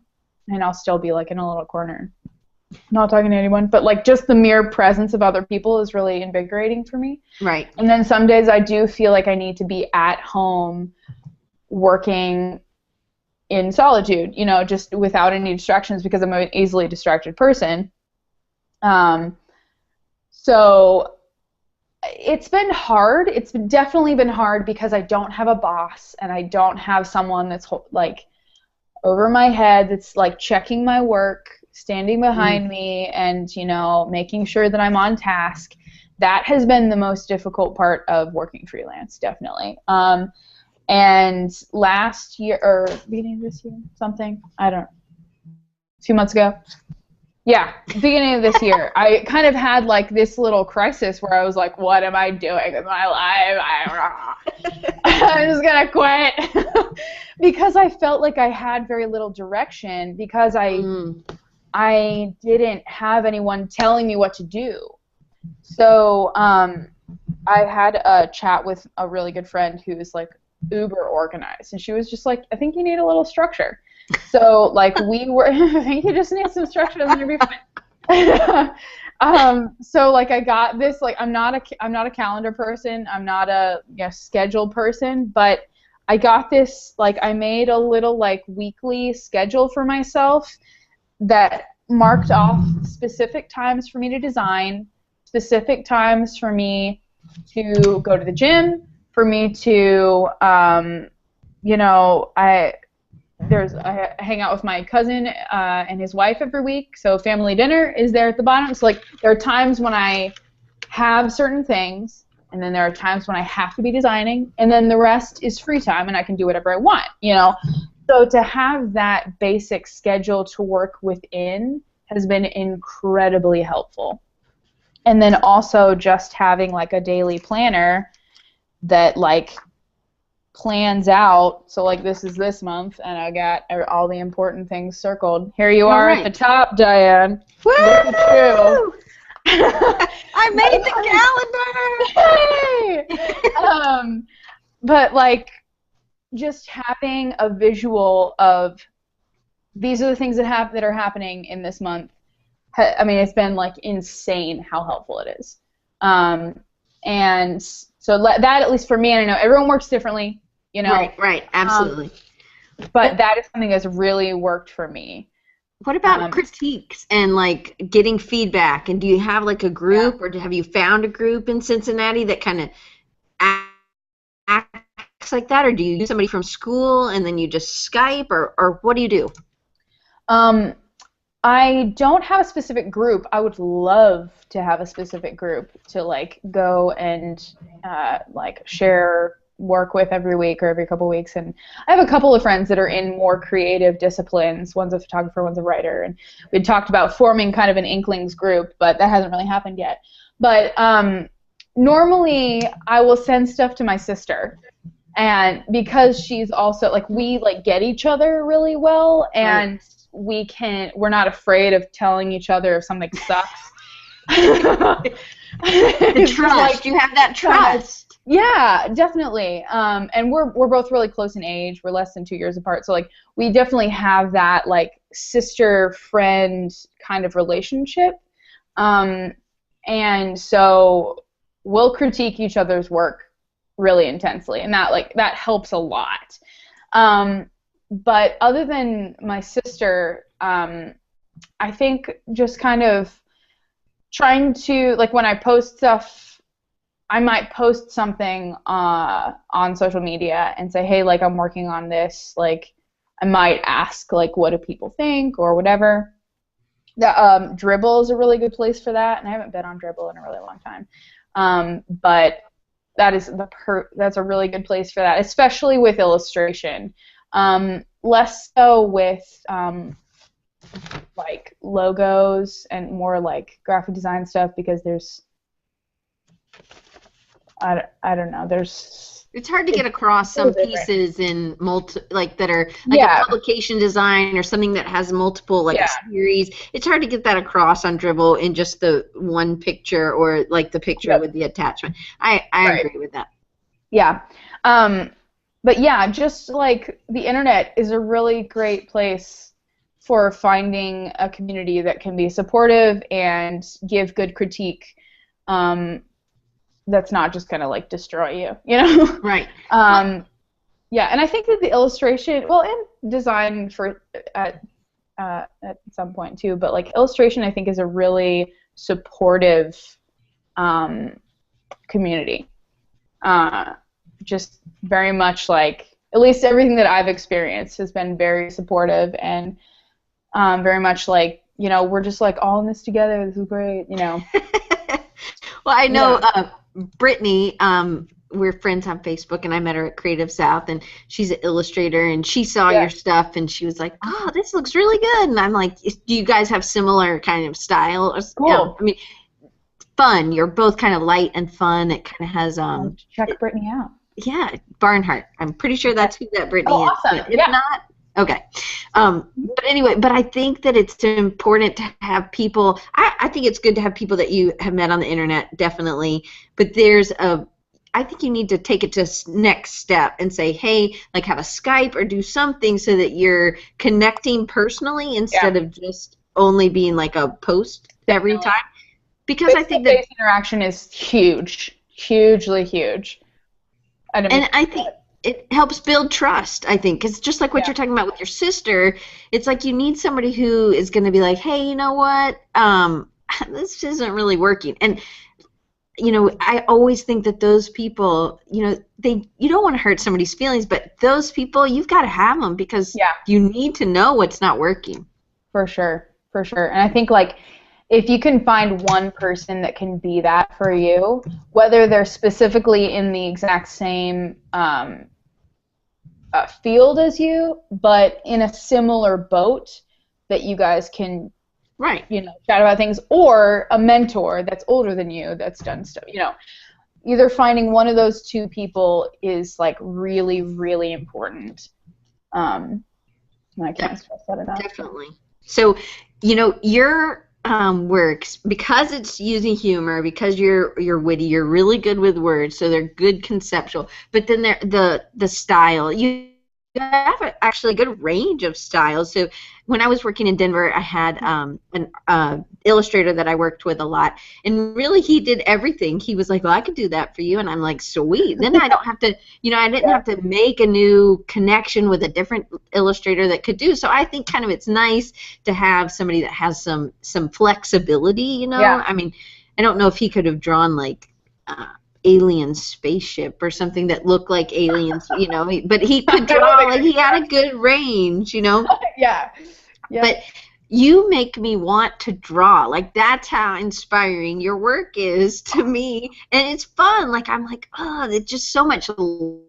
and I'll still be like in a little corner, not talking to anyone, but like just the mere presence of other people is really invigorating for me. Right. And then some days I do feel like I need to be at home working in solitude, you know, just without any distractions, because I'm an easily distracted person. So it's been hard. It's definitely been hard because I don't have a boss and I don't have someone that's like over my head that's like checking my work, standing behind me, and, you know, making sure that I'm on task. That has been the most difficult part of working freelance, definitely. And last year, or beginning of this year, something, I don't know, a few months ago. Yeah, beginning of this year, I kind of had like this little crisis where I was like, what am I doing with my life? I'm just going to quit. Because I felt like I had very little direction, because I didn't have anyone telling me what to do. So I had a chat with a really good friend who is like uber organized, and she was just like, I think you need a little structure. So like I think you just need some structure and then you'll be fine. So like I got this, like I'm not a calendar person, I'm not a schedule person, but I got this, like I made a little like weekly schedule for myself that marked off specific times for me to design, specific times for me to go to the gym, for me to, you know, I hang out with my cousin and his wife every week, so family dinner is there at the bottom. So like there are times when I have certain things, and then there are times when I have to be designing, and then the rest is free time and I can do whatever I want, you know. So to have that basic schedule to work within has been incredibly helpful. And then also just having like a daily planner that like plans out. So like this is this month, and I got all the important things circled. Here you are at the top, Diane. Woo! Look at you. I made the calendar! Hey! But like just having a visual of these are the things that are happening in this month. I mean, it's been like insane how helpful it is. And so that, at least for me, I don't know, everyone works differently, you know. Right, absolutely. But that is something that's really worked for me. What about critiques and like getting feedback? And do you have like a group, or have you found a group in Cincinnati that kind of acts like that, or do you use somebody from school and then you just Skype, or what do you do? I don't have a specific group. I would love to have a specific group to like go and like share work with every week or every couple weeks. And I have a couple of friends that are in more creative disciplines. One's a photographer, one's a writer, and we talked about forming kind of an Inklings group, but that hasn't really happened yet. But normally I will send stuff to my sister, and because she's also like, we like get each other really well, and we're not afraid of telling each other if something sucks. The trust. Like, you have that trust. Yeah, definitely. And we're both really close in age. We're less than 2 years apart, so like we definitely have that like sister friend kind of relationship. Um, and so we'll critique each other's work really intensely, and that helps a lot. But other than my sister, I think just kind of trying to, like, when I post stuff, I might post something on social media and say, hey, like, I'm working on this. Like, I might ask, like, what do people think or whatever. The Dribbble is a really good place for that, and I haven't been on Dribbble in a really long time. But that's a really good place for that, especially with illustration. Less so with like logos and more like graphic design stuff, because I don't know, it's hard to get across some pieces in that are like a publication design or something that has multiple a series. It's hard to get that across on Dribbble in just the one picture or like the picture with the attachment. I agree with that. Yeah. But yeah, just like the internet is a really great place for finding a community that can be supportive and give good critique. That's not just gonna like destroy you, you know? Right. Yeah, and I think that the illustration, well, and design for at some point too, but like illustration, I think is a really supportive community. Just very much like, at least everything that I've experienced has been very supportive and very much like, you know, we're just like all in this together. This is great, you know. Well, I know Brittany, we're friends on Facebook, and I met her at Creative South, and she's an illustrator, and she saw your stuff, and she was like, oh, this looks really good. And I'm like, do you guys have similar kind of style? Cool. I mean, fun. You're both kind of light and fun. It kind of has... check Brittany out. Yeah, Barnhart. I'm pretty sure that's who that Brittany is. Awesome. But if not... Okay. But anyway, but I think that it's important to have people, I think it's good to have people that you have met on the internet, definitely, but I think you need to take it to next step and say, hey, like have a Skype or do something so that you're connecting personally instead of just only being like a post every time. Because I think that interaction is huge, hugely huge. I think it helps build trust, I think. It's just like what you're talking about with your sister. It's like you need somebody who is going to be like, hey, you know what? This isn't really working. And, you know, I always think that those people, you know, you don't want to hurt somebody's feelings, but those people, you've got to have them because you need to know what's not working. For sure. For sure. And I think, like, if you can find one person that can be that for you, whether they're specifically in the exact same field as you, but in a similar boat that you guys can, you know, chat about things, or a mentor that's older than you that's done stuff, you know, either finding one of those two people is like really, really important. And I can't stress that enough. Definitely. So, you know, your works, because it's using humor, because you're witty, you're really good with words, so they're good conceptual, but then the style, you have actually a good range of styles. So when I was working in Denver, I had an illustrator that I worked with a lot, and really he did everything. He was like, well, I could do that for you, and I'm like, sweet. Then I don't have to, you know, I didn't have to make a new connection with a different illustrator that could do. So I think kind of it's nice to have somebody that has some flexibility, you know. I mean, I don't know if he could have drawn like alien spaceship or something that looked like aliens, you know, but he could draw, like he had a good range, you know. But you make me want to draw. Like, that's how inspiring your work is to me, and it's fun. Like, I'm like, oh, it's just so much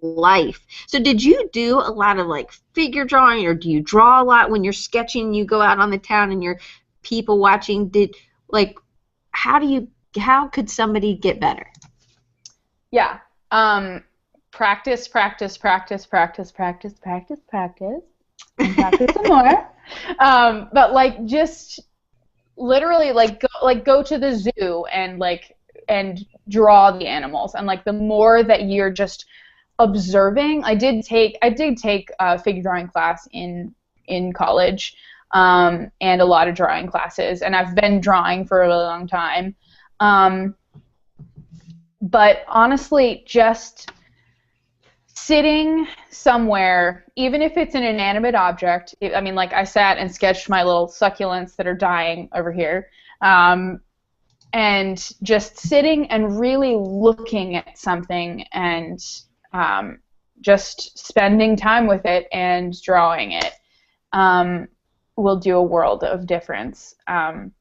life. So did you do a lot of like figure drawing, or do you draw a lot when you're sketching? You go out on the town and you're people watching. How could somebody get better? Yeah. Practice, practice, practice, practice, practice, practice, practice, and practice some more. But like just literally like go to the zoo and like and draw the animals. And like the more that you're just observing, I did take a figure drawing class in college, and a lot of drawing classes, and I've been drawing for a really long time. But honestly, just sitting somewhere, even if it's an inanimate object, I mean, like I sat and sketched my little succulents that are dying over here, and just sitting and really looking at something and just spending time with it and drawing it will do a world of difference. And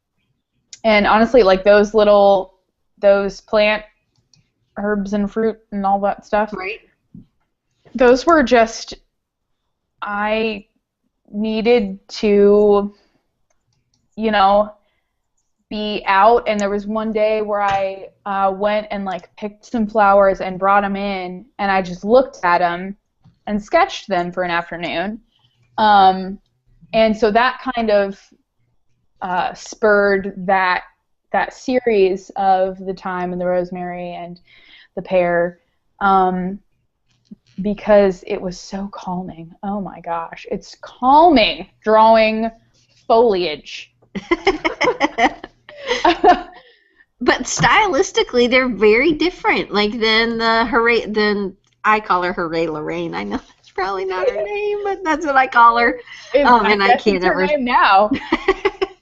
honestly, like those plant herbs and fruit and all that stuff, right? Those were just, I needed to, you know, be out, and there was one day where I went and like picked some flowers and brought them in, and I just looked at them and sketched them for an afternoon. And so that kind of spurred that series of the thyme and the rosemary and the pear, because it was so calming. Oh my gosh, it's calming drawing foliage. But stylistically, they're very different. Like then I call her Hooray Lorraine. I know that's probably not her name, but that's what I call her. And I can't ever. Her name now.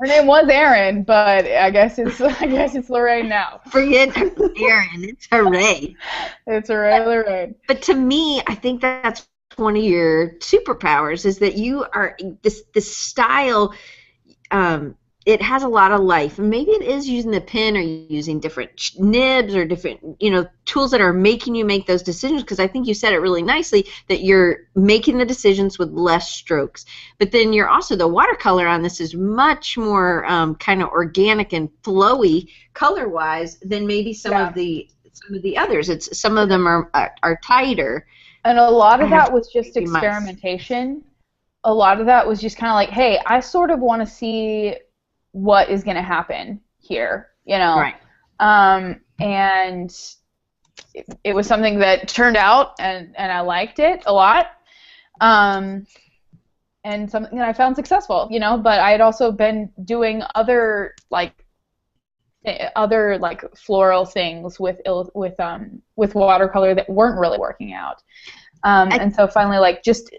Her name was Erin, but I guess it's Lorraine now. Forget Erin. It's Hooray. It's Hooray Lorraine. But to me, I think that's one of your superpowers, is that you are this style. It has a lot of life, and maybe it is using the pen or using different nibs or different, tools that are making you make those decisions, because I think you said it really nicely that you're making the decisions with less strokes. But then you're also, the watercolor on this is much more kind of organic and flowy color-wise than maybe some of the others. Some of them are tighter. And a lot of that was just experimentation. A lot of that was just kind of like, hey, I sort of want to see what is going to happen here, Right. And it was something that turned out, and I liked it a lot, and something that I found successful, but I had also been doing other floral things with watercolor that weren't really working out. And so finally, just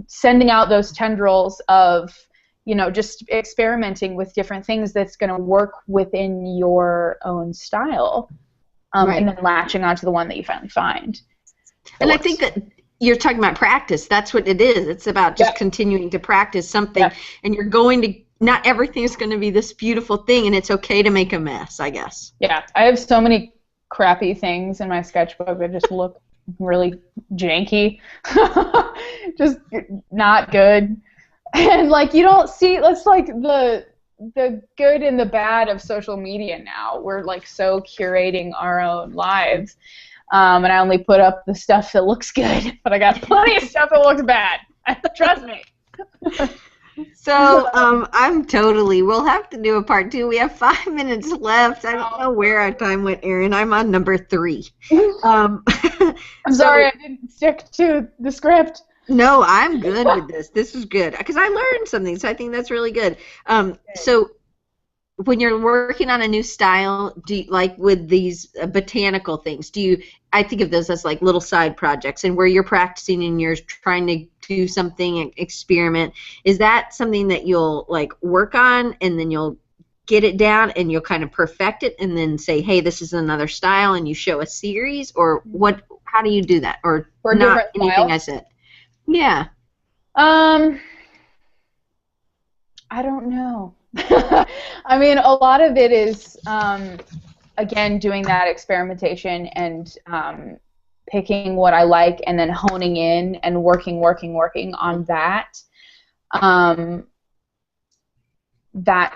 sending out those tendrils of, just experimenting with different things that's going to work within your own style, right. And then latching onto the one that you finally find. And I think that you're talking about practice. That's what it is. It's about just continuing to practice something, and you're going to, not everything is going to be this beautiful thing, and it's okay to make a mess, I guess. Yeah, I have so many crappy things in my sketchbook that just look really janky, just not good. And you don't see, that's the good and the bad of social media now. We're so curating our own lives, and I only put up the stuff that looks good, but I got plenty of stuff that looks bad. Trust me. So we'll have to do a part 2. We have 5 minutes left. I don't know where our time went, Erin. I'm on number 3. I'm sorry I didn't stick to the script. No, I'm good with this. This is good because I learned something, so I think that's really good. So when you're working on a new style, do you, with these botanical things, I think of those as little side projects, and where you're practicing and you're trying to do something and experiment, is that something that you'll work on and then you'll get it down and you'll kind of perfect it and then say, hey, this is another style, and you show a series, or what? How do you do that? Or not anything I said? Yeah. I don't know. I mean, a lot of it is, again, doing that experimentation and picking what I like and then honing in and working on that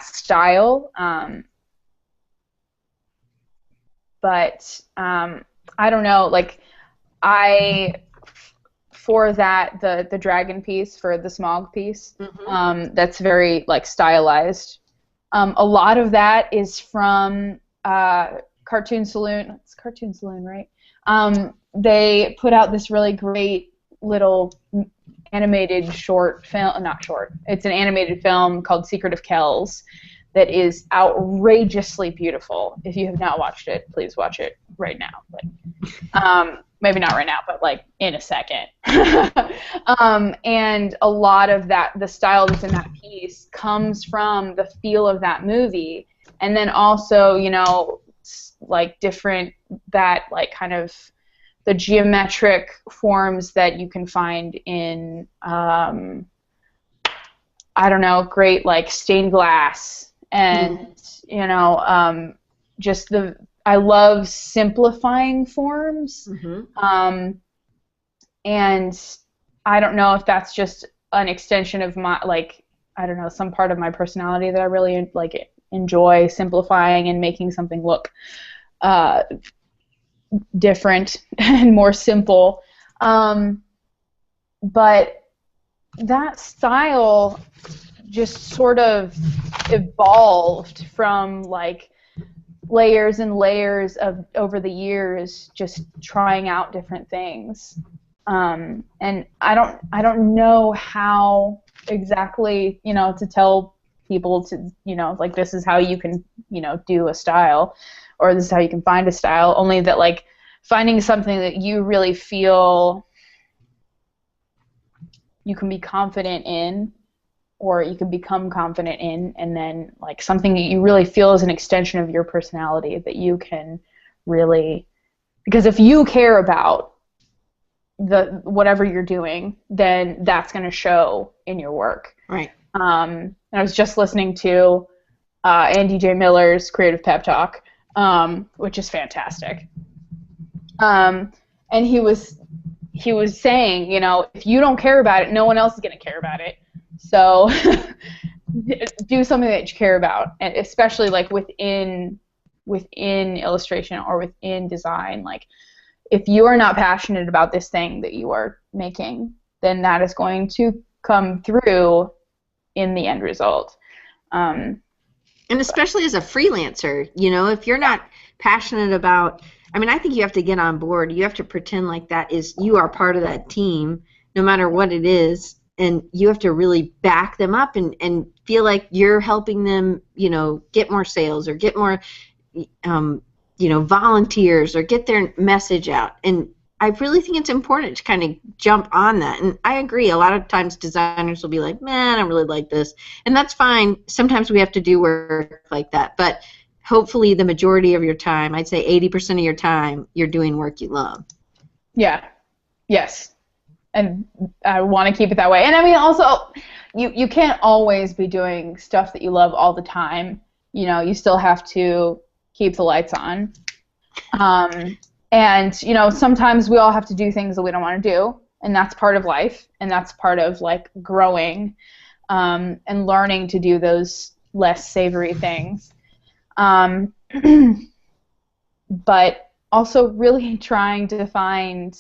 style. But I don't know, for that, the dragon piece, for the smog piece, that's very stylized. A lot of that is from Cartoon Saloon. It's Cartoon Saloon, right? They put out this really great little animated short film, not short, it's an animated film called Secret of Kells that is outrageously beautiful. If you have not watched it, please watch it right now. Maybe not right now, but like in a second. And a lot of that, the style that's in that piece comes from the feel of that movie. And then also, you know, like different, that like kind of the geometric forms that you can find in, I don't know, great like stained glass and, you know, just I love simplifying forms. And I don't know if that's just an extension of my, like, I don't know, some part of my personality that I really like enjoy simplifying and making something look different and more simple. But that style just sort of evolved from like layers and layers of over the years, just trying out different things. And I don't know how exactly, you know, to tell people to, you know, like this is how you can, you know, do a style, or this is how you can find a style, only that like finding something that you really feel you can be confident in, or you can become confident in, and then like something that you really feel is an extension of your personality that you can really, because if you care about the whatever you're doing, then that's going to show in your work. Right. I was just listening to Andy J. Miller's Creative Pep Talk, which is fantastic. And he was saying, you know, if you don't care about it, no one else is going to care about it. So do something that you care about, and especially like within illustration or within design. Like if you are not passionate about this thing that you are making, then that is going to come through in the end result. And especially as a freelancer, you know, if you're not passionate about, I mean, I think you have to get on board. You have to pretend like that is, you are part of that team, no matter what it is, and you have to really back them up and feel like you're helping them, you know, get more sales or get more, you know, volunteers or get their message out. And I really think it's important to kind of jump on that. And I agree, a lot of times designers will be like, man, I don't really like this. And that's fine. Sometimes we have to do work like that. But hopefully the majority of your time, I'd say 80% of your time, you're doing work you love. Yeah. Yes. And I want to keep it that way. And I mean, also, you can't always be doing stuff that you love all the time. You know, you still have to keep the lights on. And, you know, sometimes we all have to do things that we don't want to do, and that's part of life, and that's part of, like, growing and learning to do those less savory things. But also really trying to find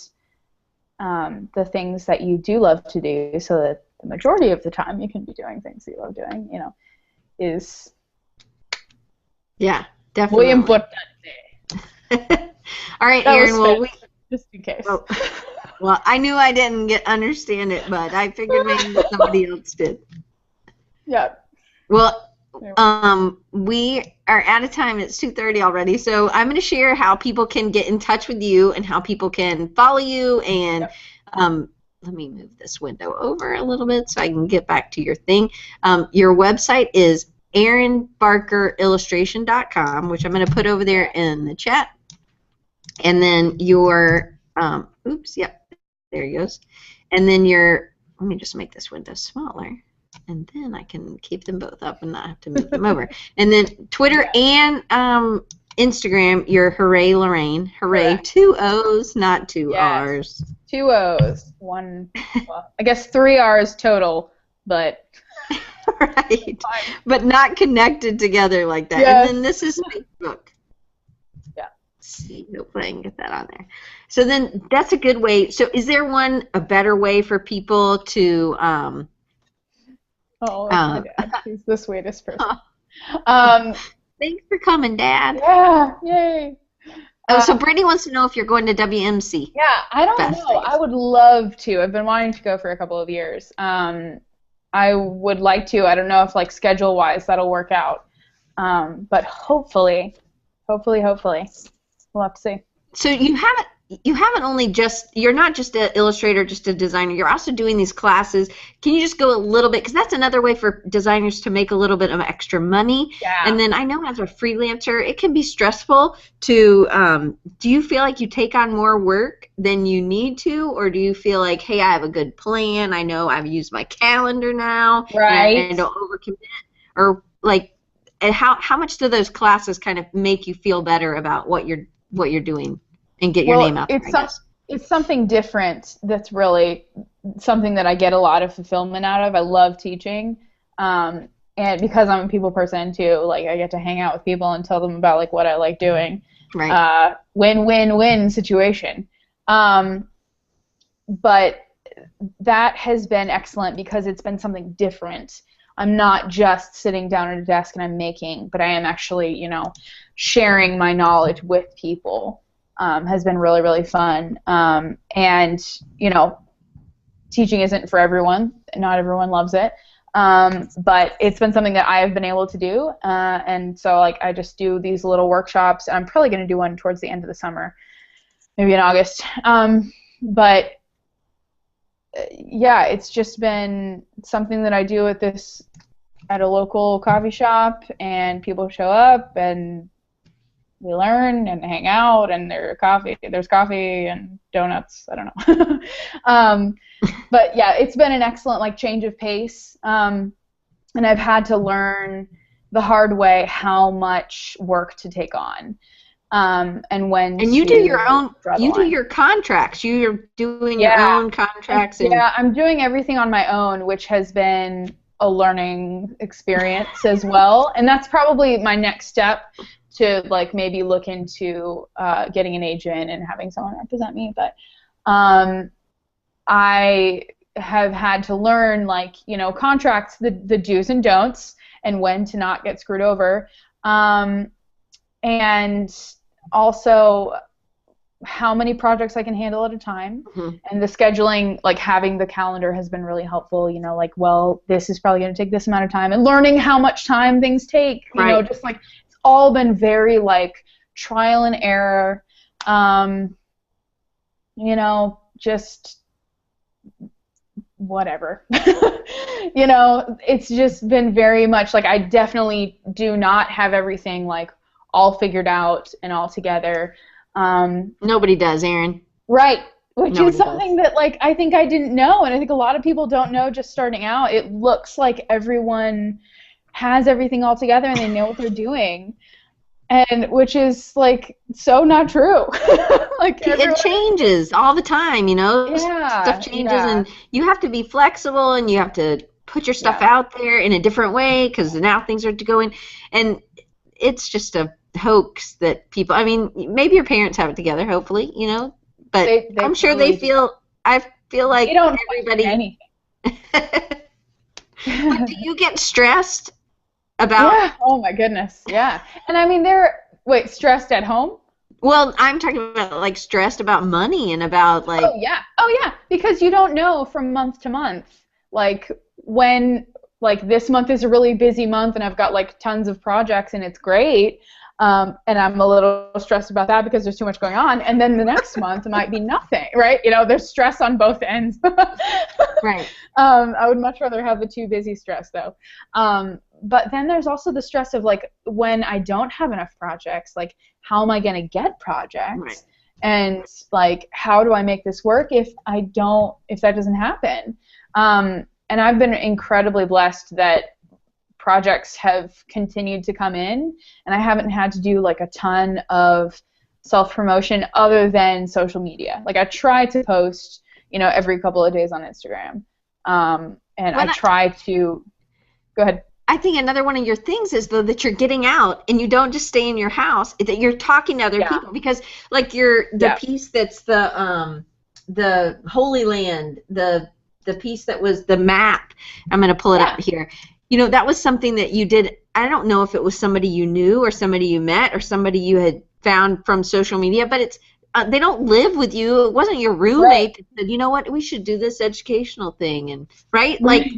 the things that you do love to do, so that the majority of the time you can be doing things that you love doing, you know, is definitely muy importante. All right, Erin. Well, just in case. Well, I knew I didn't understand it, but I figured maybe somebody else did. Yeah. Well, we are out of time. It's 2:30 already, so I'm going to share how people can get in touch with you and how people can follow you. And let me move this window over a little bit so I can get back to your thing. Your website is erinbarkerillustration.com, which I'm going to put over there in the chat. And then your, there he goes. And then let me just make this window smaller, and then I can keep them both up and not have to move them over. And then Twitter and Instagram, your Hooray Lorraine. Hooray, correct. 2 O's, not 2 R's. 2 O's, one, well, I guess 3 R's total, but. Right, but not connected together like that. Yes. And then this is Facebook. Yeah. See, hopefully I can get that on there. So then that's a good way. So is there a better way for people to she's the sweetest person. Thanks for coming, Dad. Yeah, yay. Oh, so Brittany wants to know if you're going to WMC. Yeah, I don't Fest, know. I guess. I would love to. I've been wanting to go for a couple of years. I would like to. I don't know if like schedule-wise that'll work out. But hopefully, we'll have to see. So you haven't only you're not just an illustrator, just a designer. You're also doing these classes. Can you just go a little bit, because that's another way for designers to make a little bit of extra money. Yeah. And then I know as a freelancer, it can be stressful to. Do you feel like you take on more work than you need to, or do you feel like, hey, I have a good plan. I know I've used my calendar now, Right. and I don't overcommit, or like, and how much do those classes kind of make you feel better about what you're doing? And get your name out there, I guess. It's something different that's really something that I get a lot of fulfillment out of. I love teaching. And because I'm a people person too, like I get to hang out with people and tell them about like what I like doing. Right. Win-win-win situation. But that has been excellent because it's been something different. I'm not just sitting down at a desk and I'm making, but I am actually, sharing my knowledge with people. Has been really, really fun. And, teaching isn't for everyone. Not everyone loves it. But it's been something that I have been able to do. And so, like, I just do these little workshops. I'm probably going to do one towards the end of the summer, maybe in August. But, yeah, it's just been something that I do at a local coffee shop, and people show up, and we learn and hang out, and there's coffee and donuts. I don't know. But yeah, it's been an excellent like change of pace. And I've had to learn the hard way how much work to take on. And when you do your own, do your contracts. You're doing your own contracts. Yeah, I'm doing everything on my own, which has been a learning experience as well. And that's probably my next step, to like maybe look into getting an agent and having someone represent me. But I have had to learn like, contracts, the do's and don'ts, and when to not get screwed over. And also how many projects I can handle at a time. Mm-hmm. And the scheduling, like having the calendar has been really helpful, like, well, this is probably going to take this amount of time, and learning how much time things take, just like, all been very like trial and error, just whatever. It's just been very much like I definitely do not have everything like all figured out and all together. Nobody does, Erin. Right. Which is something that like I think I didn't know, and I think a lot of people don't know just starting out. It looks like everyone has everything all together and they know what they're doing, and which is like so not true. Like it changes all the time, stuff changes, and you have to be flexible, and you have to put your stuff out there in a different way because now things are going, and it's just a hoax that people, I mean, maybe your parents have it together, hopefully, but they I'm sure they feel, I feel like they don't everybody anything. But do you get stressed about? Yeah. Oh my goodness. Yeah. And I mean, stressed at home? Well, I'm talking about like stressed about money and about like. Oh yeah. Because you don't know from month to month, like when like this month is a really busy month and I've got like tons of projects and it's great. And I'm a little stressed about that because there's too much going on. And then the next month it might be nothing, right? There's stress on both ends. Right. I would much rather have the too busy stress though. But then there's also the stress of like when I don't have enough projects, like how am I going to get projects? Right. And like how do I make this work if that doesn't happen? And I've been incredibly blessed that projects have continued to come in, and I haven't had to do like a ton of self-promotion other than social media. Like I try to post, every couple of days on Instagram, and I try to go ahead. I think another one of your things is though that you're getting out and you don't just stay in your house, that you're talking to other people, because like the piece that's the Holy Land, the piece that was the map, I'm going to pull it up here. you know, that was something that you did. I don't know if it was somebody you knew or somebody you met or somebody you had found from social media, but it's they don't live with you. It wasn't your roommate that said, you know what, we should do this educational thing, and right, like,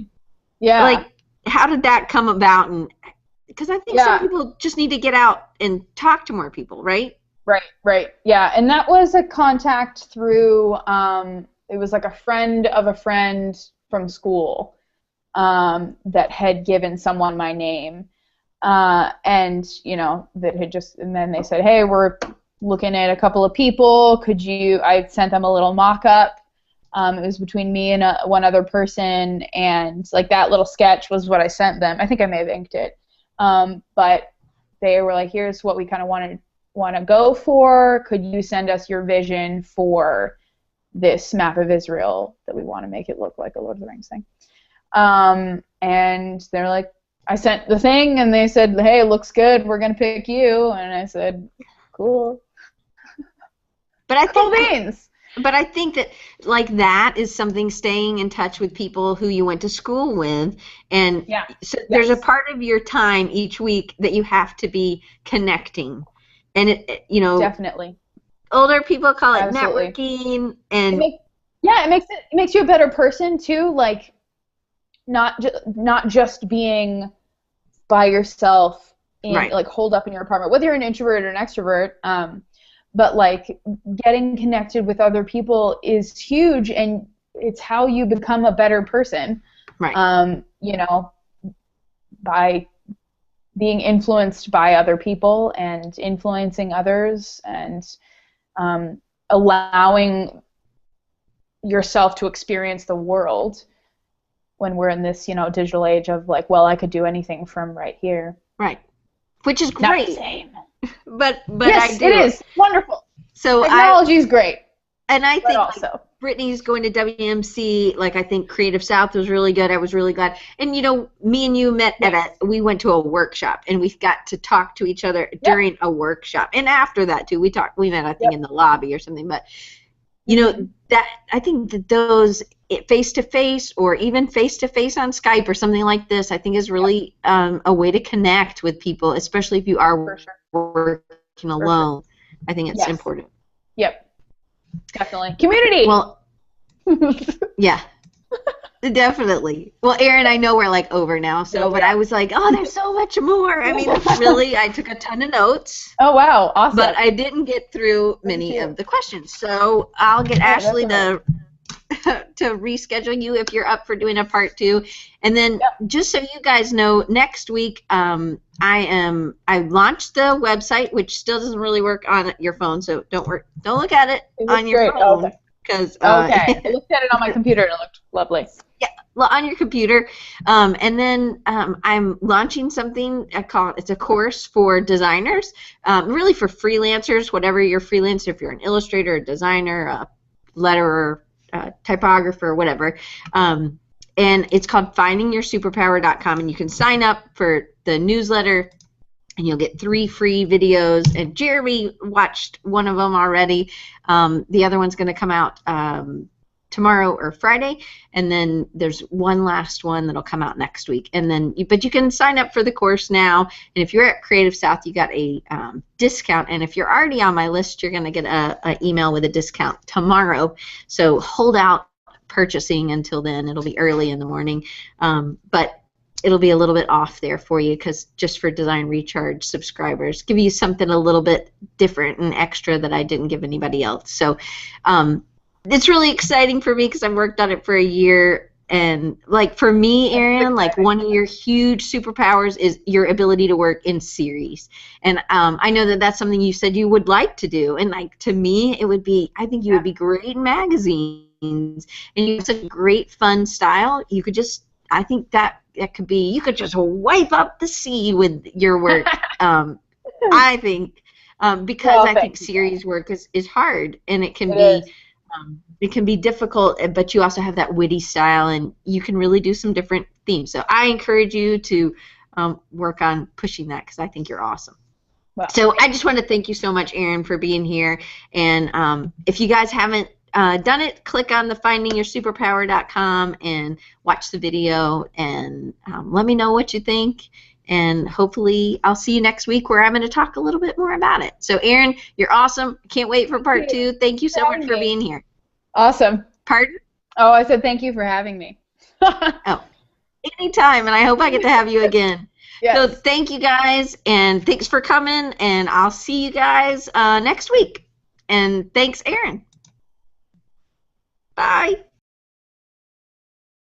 yeah, like how did that come about? And because I think some people just need to get out and talk to more people, right? Right. Yeah, and that was a contact through. It was like a friend of a friend from school that had given someone my name, and you know that had just, and then they said, hey, we're looking at a couple of people. Could you? I sent them a little mock-up. It was between me and one other person, and like that little sketch was what I sent them. I think I may have inked it, but they were like, here's what we kind of want to go for. Could you send us your vision for this map of Israel that we want to make it look like a Lord of the Rings thing? And they're like, I sent the thing, and they said, hey, it looks good, we're going to pick you. And I said, cool. But I think that like that is something, staying in touch with people who you went to school with, and so there's a part of your time each week that you have to be connecting, and it you know, definitely older people call it networking, and it makes you a better person too, like not just being by yourself in like holed up in your apartment, whether you're an introvert or an extrovert, but like getting connected with other people is huge, and it's how you become a better person. Right. You know, by being influenced by other people and influencing others, and allowing yourself to experience the world when we're in this, you know, digital age of like, well, I could do anything from right here. Right. Which is great. Not the same. But yes, I do. It is wonderful. So technology is great. And I think also, like, Brittany's going to WMC. Like, I think Creative South was really good. I was really glad. And you know, me and you met we went to a workshop, and we got to talk to each other during a workshop. And after that too, we met, I think, in the lobby or something. But you know, that I think that those face-to-face or even face-to-face on Skype or something like this, I think is really a way to connect with people, especially if you are working alone. I think it's important. Yep. Definitely. Community. Well, yeah, definitely. Well, Erin, I know we're like over now, but I was like, oh, there's so much more. I mean, really, I took a ton of notes. Oh, wow. Awesome. But I didn't get through many of the questions. So I'll get Ashley to reschedule you if you're up for doing a part 2. And then just so you guys know, next week I launched the website, which still doesn't really work on your phone, so don't look at it on your phone, because I looked at it on my computer and it looked lovely. Yeah, well, on your computer. And then I'm launching something it's a course for designers, really for freelancers, whatever you're freelance, if you're an illustrator, a designer, a letterer, typographer, whatever, and it's called findingyoursuperpower.com, and you can sign up for the newsletter, and you'll get 3 free videos, and Jeremy watched one of them already. The other one's going to come out tomorrow or Friday, and then there's one last one that'll come out next week. And then, but you can sign up for the course now, and if you're at Creative South, you got a discount, and if you're already on my list, you're going to get an email with a discount tomorrow. So hold out purchasing until then. It'll be early in the morning, but it'll be a little bit off there for you, because just for Design Recharge subscribers, give you something a little bit different and extra that I didn't give anybody else. So it's really exciting for me, because I've worked on it for a year, and like for me, Erin, like one of your huge superpowers is your ability to work in series. And I know that that's something you said you would like to do, and like to me, it would be, I think you would be great in magazines, and you have such a great fun style. You could just, I think that could be, you could just wipe up the sea with your work. I think because I think series work is hard, and it can be difficult, but you also have that witty style, and you can really do some different themes. So I encourage you to work on pushing that, because I think you're awesome. Well, so I just want to thank you so much, Erin, for being here. And if you guys haven't done it, click on the findingyoursuperpower.com and watch the video and let me know what you think. And hopefully I'll see you next week where I'm going to talk a little bit more about it. So, Erin, you're awesome. Can't wait for part 2. Thank you so much for being here. Awesome. Pardon? Oh, I said thank you for having me. Oh, anytime, and I hope I get to have you again. Yes. So thank you guys, and thanks for coming, and I'll see you guys next week. And thanks, Erin. Bye.